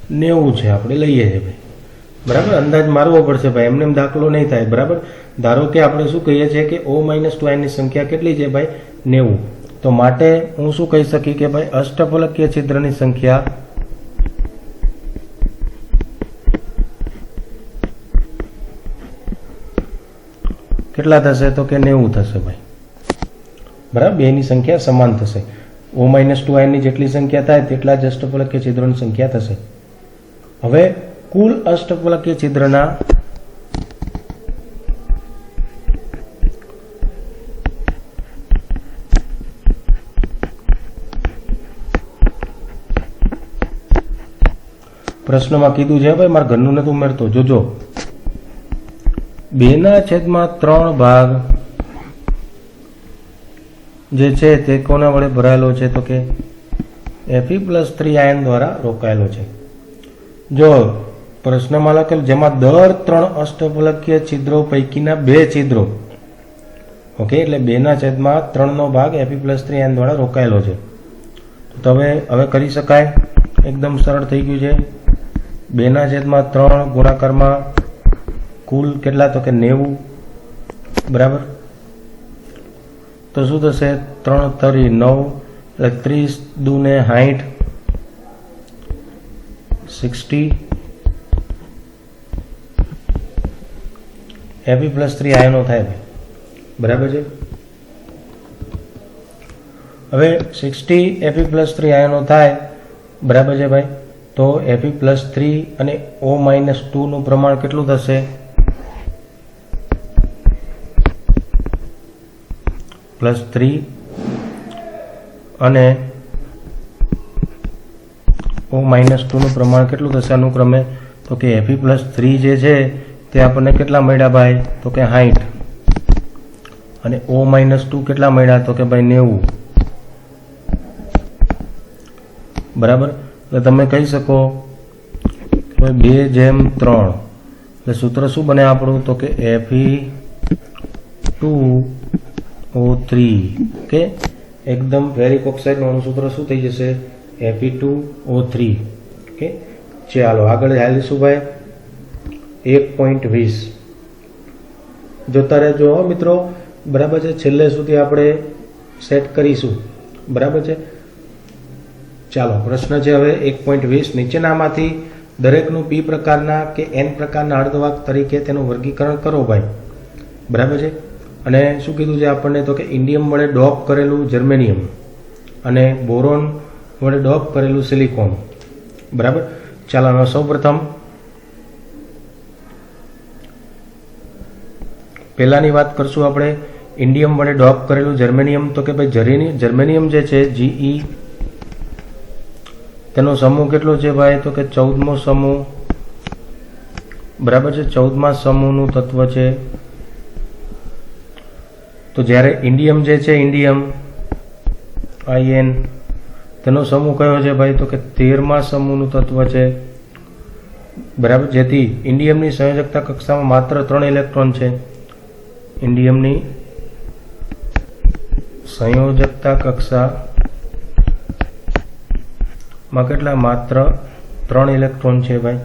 90 છે, આપણે લઈએ છીએ ભાઈ, બરાબર. અંદાજ મારવો પડશે ભાઈ, એમને એમ દાખલો નહીં થાય, બરાબર. ધારો કે આપણે શું કહીએ છીએ કે O-2 આયનની સંખ્યા કેટલી છે ભાઈ? 90. તો માટે હું શું કહી શકી કે ભાઈ અષ્ટફલકીય છિદ્રની સંખ્યા કેટલા થશે? તો કે 90 થશે ભાઈ, બરાબર. બેની સંખ્યા સમાન થશે. O-2 આયનની જેટલી સંખ્યા થાય તેટલા જ અષ્ટફલકીય છિદ્રોની સંખ્યા થશે. હવે કુલ અષ્ટફલકીય છિદ્રના પ્રશ્નમાં કીધું છે ભાઈ, મારા ઘરનું નથી ઉમેરતો, જોજો. 2/3 ભાગ જે છે તે કોના વડે ભરાયેલો છે? તો કે Fe+3 આયન દ્વારા રોકાયેલો છે. જો પ્રશ્નમાં લખેલ જેમાં દર 3 અષ્ટફલકીય છિદ્રો પૈકીના 2 છિદ્રો, ઓકે, એટલે 2/3 ભાગ Fe+3 આયન દ્વારા રોકાયેલો છે. તો હવે કરી શકાય, એકદમ સરળ થઈ ગયું છે. 2/3 ગુણાકારમાં કુલ કેટલા? તો કે 90, બરાબર. તો શું થશે? 3 તરી 9, એટલે 30 દૂને 60, 60 Fe+3 આયનો થાય, બરાબર છે. હવે 60 Fe+3 આયનો થાય, બરાબર છે ભાઈ. તો Fe+3 અને O-2 નું પ્રમાણ કેટલું થશે? +3 અને O-2 નું પ્રમાણ કેટલું થશે અનુક્રમે? તો કે Fe+3 જે છે તે આપણને કેટલા મળ્યા ભાઈ? તો કે 60, અને O-2 કેટલા મળ્યા? તો કે ભાઈ 90, બરાબર. એટલે તમે કહી શકો 2/3, એટલે સૂત્ર શું બને આપણું? તો કે Fe2O3, કે એકદમ ફેરિક ઓક્સાઇડનું સૂત્ર શું થઈ જશે? Fe2O3, okay. ચાલો આગળ હાલીશું ભાઈ. 1.20 જોતા રહેજો મિત્રો, બરાબર છે. છેલ્લે સુધી આપણે સેટ કરીશું, બરાબર છે. ચાલો પ્રશ્ન છે હવે 1.20. નીચેનામાંથી દરેકનું P પ્રકારના કે N પ્રકારના અર્ધવાહક તરીકે તેનું વર્ગીકરણ કરો ભાઈ, બરાબર છે. અને શું કીધું છે આપણને? તો કે ઇન્ડિયમ વડે ડોપ કરેલું જર્મેનિયમ અને બોરોન વડે ડોપ કરેલું સિલિકોન, બરાબર. ચાલો સૌપ્રથમ પહેલાની વાત કરશું આપણે. ઇન્ડિયમ વડે ડોપ કરેલું જર્મેનિયમ, તો કે ભાઈ જર્મેનિયમ જે છે Ge, તેનો સમૂહ કેટલો છે ભાઈ? તો કે 14મો સમૂહ, બરાબર છે. 14મા સમૂહનું તત્વ છે. તો જ્યારે ઇન્ડિયમ જે છે, ઇન્ડિયમ In, તેનો સમૂહ કયો છે ભાઈ? તો કે 13મા સમૂહનું તત્વ છે, બરાબર. જેથી ઇન્ડિયમની સંયોજકતા કક્ષામાં માત્ર 3 ઇલેક્ટ્રોન છે. ઇન્ડિયમની સંયોજકતા કક્ષામાં કેટલા? માત્ર 3 ઇલેક્ટ્રોન છે ભાઈ.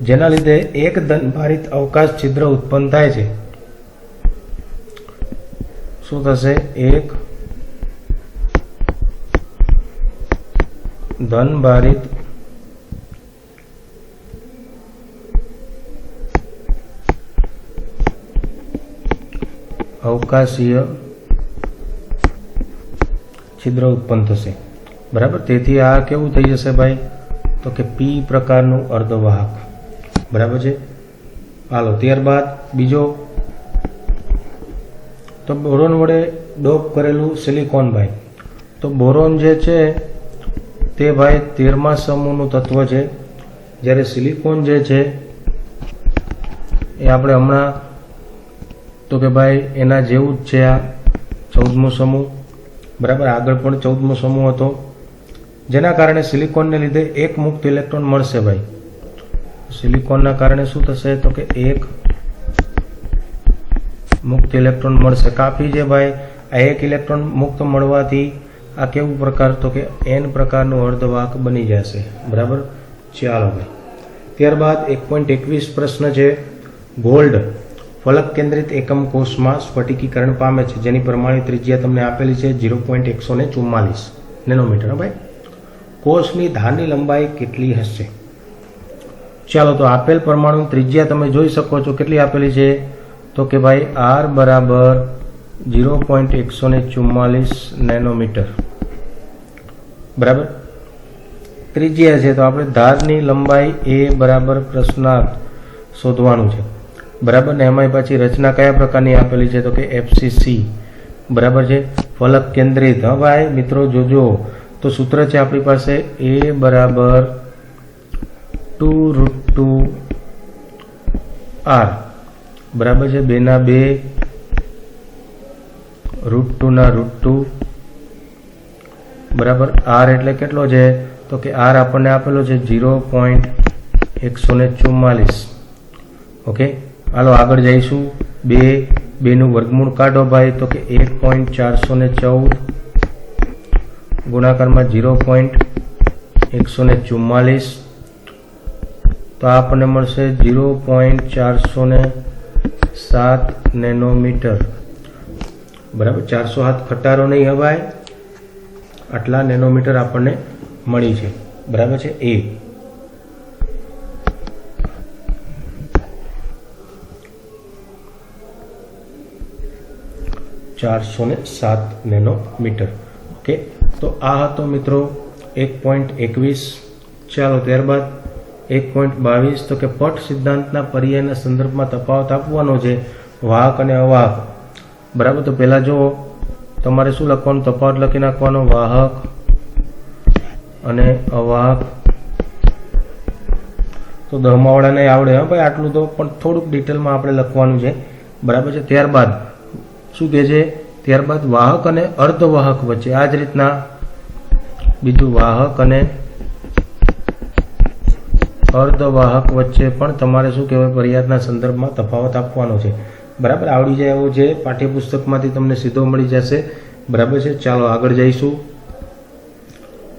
જેના લીધે એક ધનભારિત અવકાશ છિદ્ર ઉત્પન્ન થાય છે. શું થશે? 1 ધનભારિત અવકાશીય છિદ્ર ઉત્પન્ન થશે. બરાબર. તેથી આ કેવું થઈ જશે ભાઈ? તો કે P પ્રકારનું અર્ધવાહક. બરાબર છે. હાલો ત્યારબાદ બીજો, તો બોરોન વડે ડોપ કરેલું સિલિકોન ભાઈ. તો બોરોન જે છે તે ભાઈ 13મા સમૂહનું તત્વ છે, જ્યારે સિલિકોન જે છે એ આપણે હમણાં તો કે ભાઈ એના જેવું જ છે આ 14મો સમૂહ. બરાબર. આગળ પણ 14મો સમૂહ હતો, જેના કારણે સિલિકોનને લીધે એક મુક્ત ઇલેક્ટ્રોન મળશે ભાઈ. સિલિકોનના કારણે શું થશે? તો કે એક મુક્ત ઇલેક્ટ્રોન મળશે. કાફી છે ભાઈ. આ એક ઇલેક્ટ્રોન મુક્ત મળવાથી આ કેવું પ્રકાર? તો કે N પ્રકારનું અર્ધવાહક બની જશે. બરાબર. ચાલો ભાઈ ત્યારબાદ 1.21 પ્રશ્ન છે. ગોલ્ડ ફલક કેન્દ્રિત એકમ કોષમાં સ્ફટિકીકરણ પામે છે, જેની પ્રમાણિત ત્રિજ્યા તમને આપેલી છે 0.144 નેનોમીટર. ભાઈ કોષની ધારની લંબાઈ કેટલી હશે? ચાલો તો આપેલ પરમાણુ ત્રિજ્યા તમે જોઈ શકો છો કેટલી આપેલી છે? તો કે ભાઈ R બરાબર 0.144 નેનોમીટર. બરાબર. ત્રિજ્યા છે તો આપણે ધારની લંબાઈ A બરાબર પ્રશ્નાર્થ શોધવાનું છે. બરાબર. ને એમાં પાછી રચના કયા પ્રકારની આપેલી છે? તો કે FCC. બરાબર છે. ફલક કેન્દ્રિત. હા ભાઈ મિત્રો જોજો, તો સૂત્ર છે આપણી પાસે A બરાબર 2√2R. બરાબર છે. 2 ના 2 √2 ના √2. બરાબર. R એટલે કેટલો છે? તો કે R આપણને આપેલો છે 0.144. ઓકે. હાલો આગળ જઈશું. 2 નું વર્ગમૂળ કાઢો ભાઈ. તો કે 1.414 ગુણાકારમાં 0.144, તો આપણને મળશે 0.407 નેનોમીટર. બરાબર. 407 ખટારો નહીં હવાય, આટલા નેનોમીટર આપણને મળી છે. બરાબર છે. એ 407 નેનોમીટર. ઓકે. તો આ હતો મિત્રો 1.21. ચાલો ત્યારબાદ 1.22 તો કે પટ સિદ્ધાંતના પર્યાયના સંદર્ભમાં તફાવત આપવાનો છે વાહક અને અવાહક. બરાબર. તો પહેલા જો તમારે શું લખવાનું? તફાવત લખી નાખવાનો, વાહક અને અવાહક. તો 10મા વાળાને આવડે હા ભાઈ આટલું તો, પણ થોડુંક ડિટેલમાં આપણે લખવાનું છે. બરાબર છે. ત્યારબાદ શું કહે છે? ત્યારબાદ વાહક અને અર્ધવાહક વચ્ચે આ જ રીતના બીજું વાહક અને અર્ધવાહક વચ્ચે પણ તમારે શું કહેવાય? પર્યાયના સંદર્ભમાં તફાવત આપવાનો છે. બરાબર. આવડી જાય એવો છે, પાઠ્યપુસ્તકમાંથી તમને સીધો મળી જશે. બરાબર છે. ચાલો આગળ જઈશું.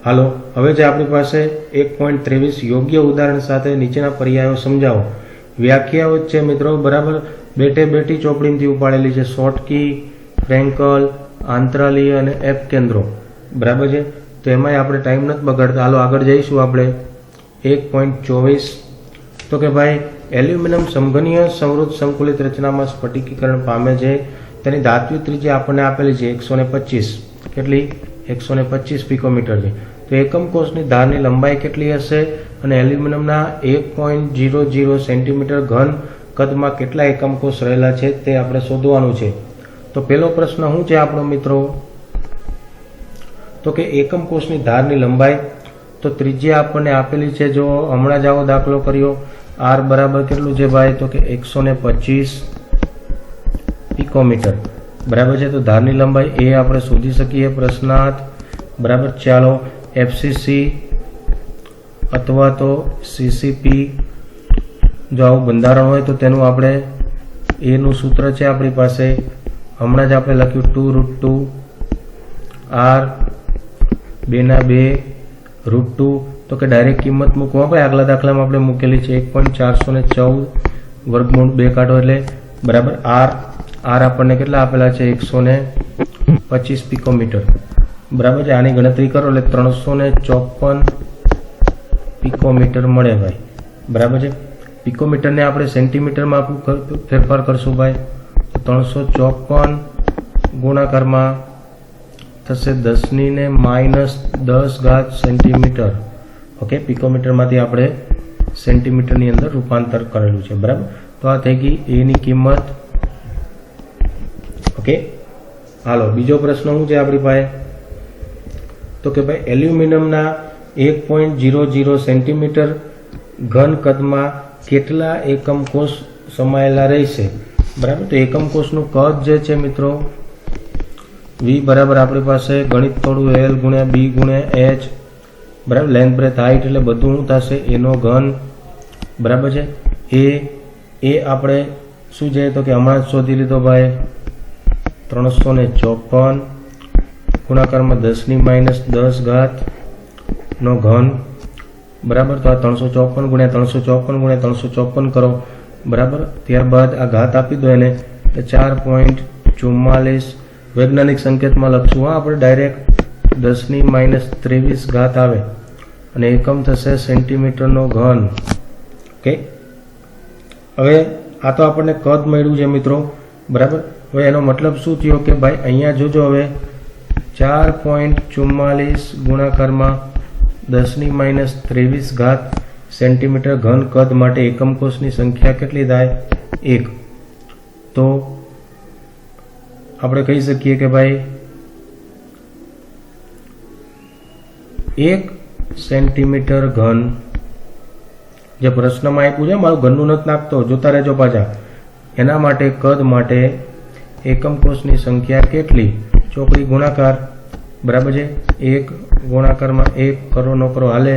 હાલો હવે જે આપણી પાસે 1.23 યોગ્ય ઉદાહરણ સાથે નીચેના પર્યાયો સમજાવો. વ્યાખ્યાઓ જ છે મિત્રો. બરાબર. બેઠી ચોપડીમાંથી ઉપાડેલી છે. શોર્ટકી, ફ્રેન્કલ, આંતરાલી અને એપ કેન્દ્રો. બરાબર છે. તો એમાંય આપણે ટાઈમ નથી બગાડતા. હાલો આગળ જઈશું આપણે 1.24. તો કે ભાઈ એલ્યુમિનિયમ સમઘનીય સમૃદ્ધ સંકુલિત રચનામાં સ્ફટિકીકરણ પામે છે, તેની ધાત્વિક ત્રિજ્યા આપણને આપેલી છે 125. કેટલી? 125 પિકોમીટર છે. તો એકમ કોષની ધારની લંબાઈ કેટલી હશે? અને એલ્યુમિનિયમના 1.00 સેન્ટીમીટર ઘન કદમાં કેટલા એકમ કોષ રહેલા છે તે આપણે શોધવાનું છે. તો પહેલો પ્રશ્ન શું છે આપણો મિત્રો? તો કે એકમ કોષની ધારની લંબાઈ. તો ત્રિજ્યા આપણને આપેલી છે. જો હમણાં જ આવો દાખલો કર્યો. R બરાબર કેટલું છે ભાઈ? તો કે 125 પિકોમીટર. બરાબર છે. તો ધારની લંબાઈ એ આપણે શોધી શકીએ પ્રશ્નાર્થ. બરાબર. ચાલો FCC અથવા તો CCP જો આવું બંધારણ હોય તો તેનું આપણે એનું સૂત્ર છે આપણી પાસે, હમણાં જ આપણે લખ્યું 2√2R 2 ના 2 √2. તો કે ડાયરેક્ટ કિંમત મૂકવા ભાઈ આગલા દાખલામાં આપણે મૂકેલી છે 1.414 વર્ગમૂળ 2 કાઢો એટલે બરાબર R આર આપણને કેટલા આપેલા છે 125 પિકોમીટર બરાબર છે। આની ગણતરી કરો એટલે 354 પિકોમીટર મળે ભાઈ બરાબર છે। પિકોમીટરને આપણે સેન્ટીમીટરમાં ફેરફાર કરશું ભાઈ તો 354 ગુણાકારમાં થશે 10⁻10 સેન્ટીમીટર। ઓકે, પિકોમીટરમાંથી આપણે સેન્ટીમીટરની અંદર રૂપાંતર કરેલું છે બરાબર। તો આ થઈ ગઈ એની કિંમત। ઓકે, હાલો બીજો પ્રશ્ન શું છે આપણી પાસે તો કે ભાઈ એલ્યુમિનિયમના 1.00 સેન્ટીમીટર ઘન કદમાં કેટલા એકમ કોષ સમાયેલા રહેશે બરાબર। તો એકમ કોષનું કદ જે છે મિત્રો V બરાબર આપણી પાસે ગણિત થોડું L ગુણ્યા B ગુણ્યા H બરાબર, લેન્થ બ્રેથ હાઇટ એટલે બધું શું થશે એનો ઘન બરાબર છે। એ આપણે શું છે તો કે હમણાં જ શોધી લીધો ભાઈ 354 ગુણાકારમાં 10⁻10 નો ઘન બરાબર। તો આ 354 ગુણ્યા 354 ગુણ્યા 354 કરો બરાબર। ત્યારબાદ આ ઘાત આપી દો એને તો 4.44 વૈજ્ઞાનિક સંકેતમાં લખશું હા આપણે ડાયરેક્ટ 10⁻23 ઘાત આવે અને એકમ થશે સેન્ટીમીટરનો ઘન। ઓકે, હવે આ તો આપણને કદ મળ્યું છે મિત્રો બરાબર। હવે એનો મતલબ શું થયો કે ભાઈ અહીંયા જોજો હવે 4.44 ગુણાકારમાં 10⁻23 ઘાત સેન્ટીમીટર ઘન કદ માટે એકમ કોષની સંખ્યા કેટલી થાય 1। તો આપણે કહી શકીએ કે ભાઈ 1 સેન્ટીમીટર ઘન જે પ્રશ્નમાં આપ્યું છે મારું ઘનનું નથી નાખતો જોતા રહેજો પાછા એના માટે કદ માટે એકમ કોષની સંખ્યા કેટલી ચોકડી ગુણાકાર બરાબર છે 1 ગુણાકારમાં 1 કરો નો કરો હાલે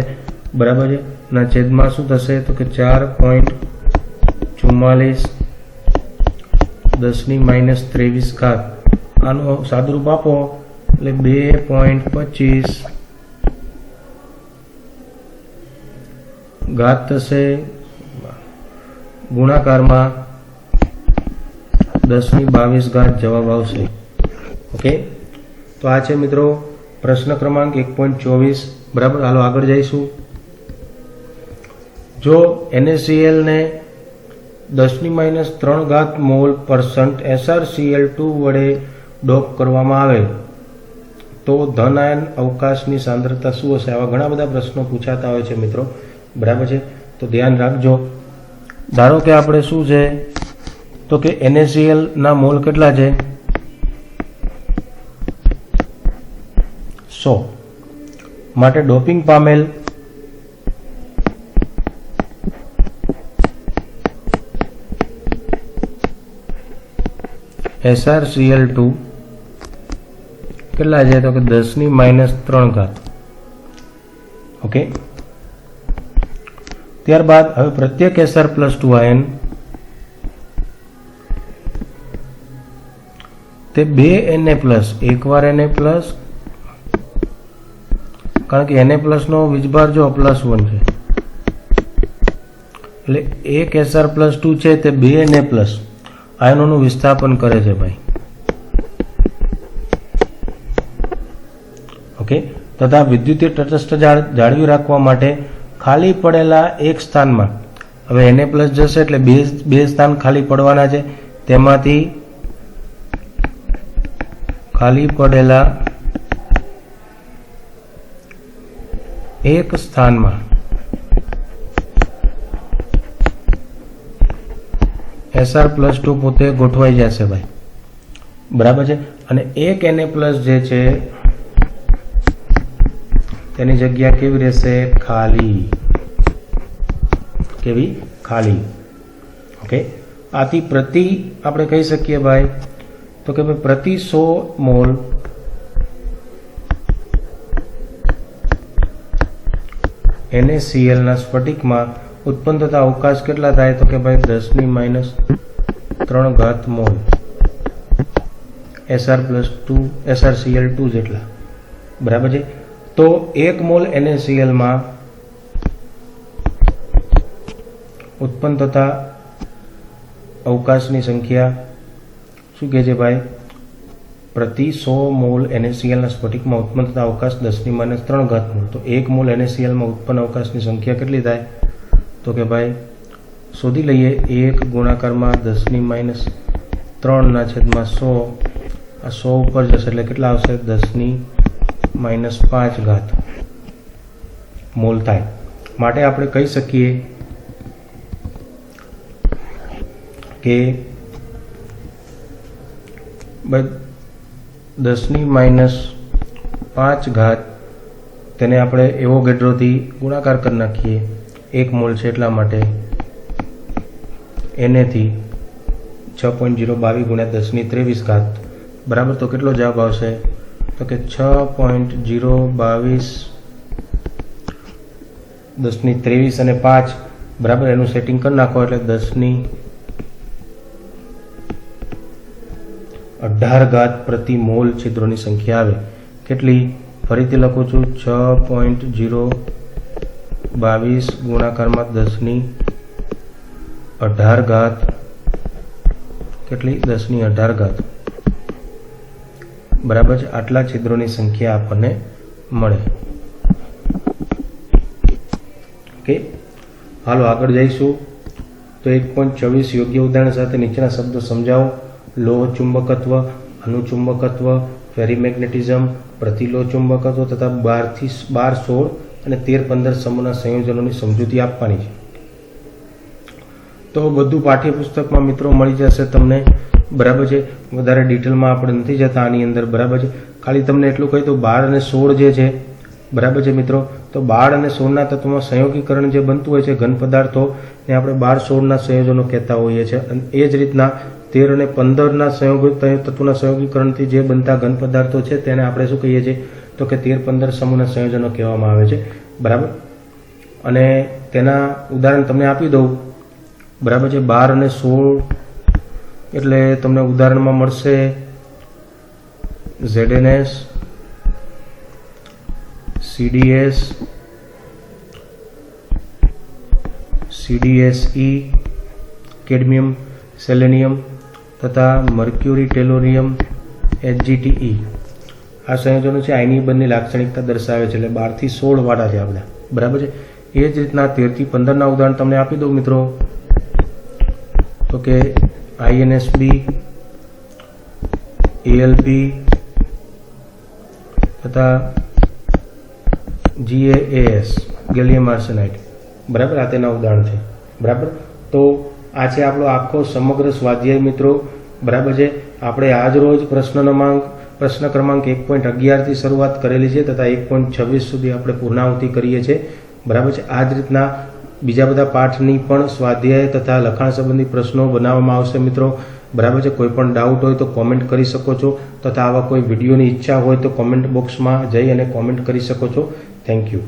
બરાબર છે ના છેદમાં શું થશે તો કે 4.44 10⁻23 ઘાત આનું સાદુરૂપ આપો એટલે 2.25 ઘાત થશે ગુણાકારમાં 10⁻22 ઘાત જવાબ આવશે। ઓકે, તો આ છે મિત્રો પ્રશ્ન ક્રમાંક 1.24 બરાબર। હાલો આગળ જઈશું। જો NaCl ને 10⁻³ મોલ % SrCl2 વડે ડોપ કરવામાં આવે તો ધન આયન અવકાશની સાંદ્રતા શું હશે? આવા ઘણા બધા પ્રશ્નો પૂછાતા હોય છે મિત્રો બરાબર છે, તો ધ્યાન રાખજો। ધારો કે આપણે શું છે તો કે NaCl ના મોલ કેટલા છે 100 માટે ડોપિંગ પામેલ SrCl2 કેટલા છે તો કે 10⁻³ ઘાત। ઓકે, ત્યારબાદ હવે પ્રત્યેક Sr+2 આયન તે 2 Na+, એકવાર Na+, કારણ કે Na+ નો વીજભાર જો +1 છે એટલે એક Sr+2 છે તે 2 Na+ આયનોનું વિસ્થાપન કરે છે ભાઈ। ઓકે, તથા વિદ્યુતીય તટસ્થતા જાળવી રાખવા માટે ખાલી પડેલા એક સ્થાનમાં હવે Na+ જશે એટલે બે સ્થાન ખાલી પડવાના છે, તેમાંથી ખાલી પડેલા એક સ્થાનમાં Sr+2 પોતે ગોઠવાઈ જશે ભાઈ બરાબર છે। અને એક Na+ જે છે તેની જગ્યા કેવી રહેશે ખાલી, કેવી ખાલી। ઓકે, આથી પ્રતિ આપણે કહી શકીએ ભાઈ તો કે ભાઈ પ્રતિ 100 મોલ NaCl ના સ્ફટિકમાં ઉત્પન્ન થતા અવકાશ કેટલા થાય તો કે ભાઈ 10⁻³ મોલ SrCl2 જેટલા બરાબર છે। તો 1 મોલ NaCl માં ઉત્પન્ન થતા અવકાશની સંખ્યા શું કહે છે ભાઈ? પ્રતિ 100 મોલ NaCl સ્ફટિકમાં ઉત્પન્ન થતા અવકાશ 10⁻³ મોલ. તો 1 મોલ NaCl માં ઉત્પન્ન અવકાશની સંખ્યા કેટલી થાય? તો કે ભાઈ શોધી લઈએ. 1 ગુણાકારમાં 10⁻³ આ 100 ઉપર જશે એટલે કેટલા આવશે? 10⁻5 મોલ થાય. માટે આપણે કહી શકીએ કે ભાઈ 10⁻5 તેને આપણે એવોગેડ્રોથી ગુણાકાર કરી નાખીએ. 1 મોલ છે એટલા માટે Na થી 6.022 ગુણ્યા 10⁻23 બરાબર. તો કેટલો જવાબ આવશે? તો કે 6.022 10⁻23 અને 5 બરાબર. એનું સેટિંગ કરી નાખો એટલે 10⁻18 પ્રતિ મોલ છિદ્રોની સંખ્યા આવે. કેટલી? ફરીથી લખું છું. 6.022 ગુણાકારમાં 10⁻18 કેટલી? 10⁻18 બરાબર છે. આટલા છિદ્રોની સંખ્યા આપણને મળે. ઓકે, હાલો આગળ જઈશું. તો 1.24 યોગ્ય ઉદાહરણ સાથે નીચેના શબ્દો સમજાવો. લોહ ચુંબકત્વ, અનુચુંબકત્વ, ફેરીમેગ્નેટિઝમ, પ્રતિલોહ ચુંબકત્વ તથા 12 16 અને 13 15 સમૂહના સંયોજનોની સમજૂતી આપવાની છે. તો બધું પાઠ્યપુસ્તકમાં મિત્રો મળી જશે તમને. બરાબર છે. વધારે ડિટેલમાં આપણે નથી જતા આની અંદર. બરાબર છે. ખાલી તમને એટલું કહી દઉં, 12 અને 16 જે છે બરાબર છે મિત્રો, તો 12 અને 16ના તત્વોમાં સંયોગીકરણ જે બનતું હોય છે ઘન પદાર્થો ને આપણે 12 16ના સંયોજનો કહેતા હોઈએ છીએ. અને એ જ રીતના 13 અને 15ના તત્વોના સંયોગીકરણથી જે બનતા ઘન પદાર્થો છે તેને આપણે શું કહીએ છીએ? તો કે 13 15 સમૂહના સંયોજનો કહેવામાં આવે છે. બરાબર. અને તેના ઉદાહરણ તમને આપી દઉં. બરાબર છે. 12 અને 16 એટલે તમને ઉદાહરણમાં મળશે ZnS, CDS, CDSE, cadmium, selenium તથા મર્ક્યુરી, ટેલોરિયમ, HgTe. આ સંયોજનો છે આયની બંને લાક્ષણિકતા દર્શાવે છે. એટલે 12 થી 16 વાળા છે આપણા. બરાબર છે. એ જ રીતના 13 થી 15ના ઉદાહરણ તમને આપી દઉં મિત્રો. તો કે INSB, ALP તથા GaAs, ગેલિયમ આર્સેનાઇડ. બરાબર. આ તેના ઉદાહરણ છે. બરાબર. તો આ છે આપણો આખો સમગ્ર સ્વાધ્યાય મિત્રો. બરાબર છે. આપણે આજ રોજ પ્રશ્ન ક્રમાંક 1.11 થી શરૂઆત કરેલી છે તથા 1.26 સુધી આપણે પૂર્ણાહુતિ કરીએ છીએ. બરાબર છે. આ જ રીતના બીજા બધા પાઠની પણ સ્વાધ્યાય તથા લખાણ સંબંધી પ્રશ્નો બનાવવામાં આવશે મિત્રો. બરાબર છે. કોઈ પણ ડાઉટ હોય તો કોમેન્ટ કરી શકો છો તથા આવા કોઈ વિડીયોની ઈચ્છા હોય તો કોમેન્ટ બોક્સમાં જઈ અને કોમેન્ટ કરી શકો છો. Thank you.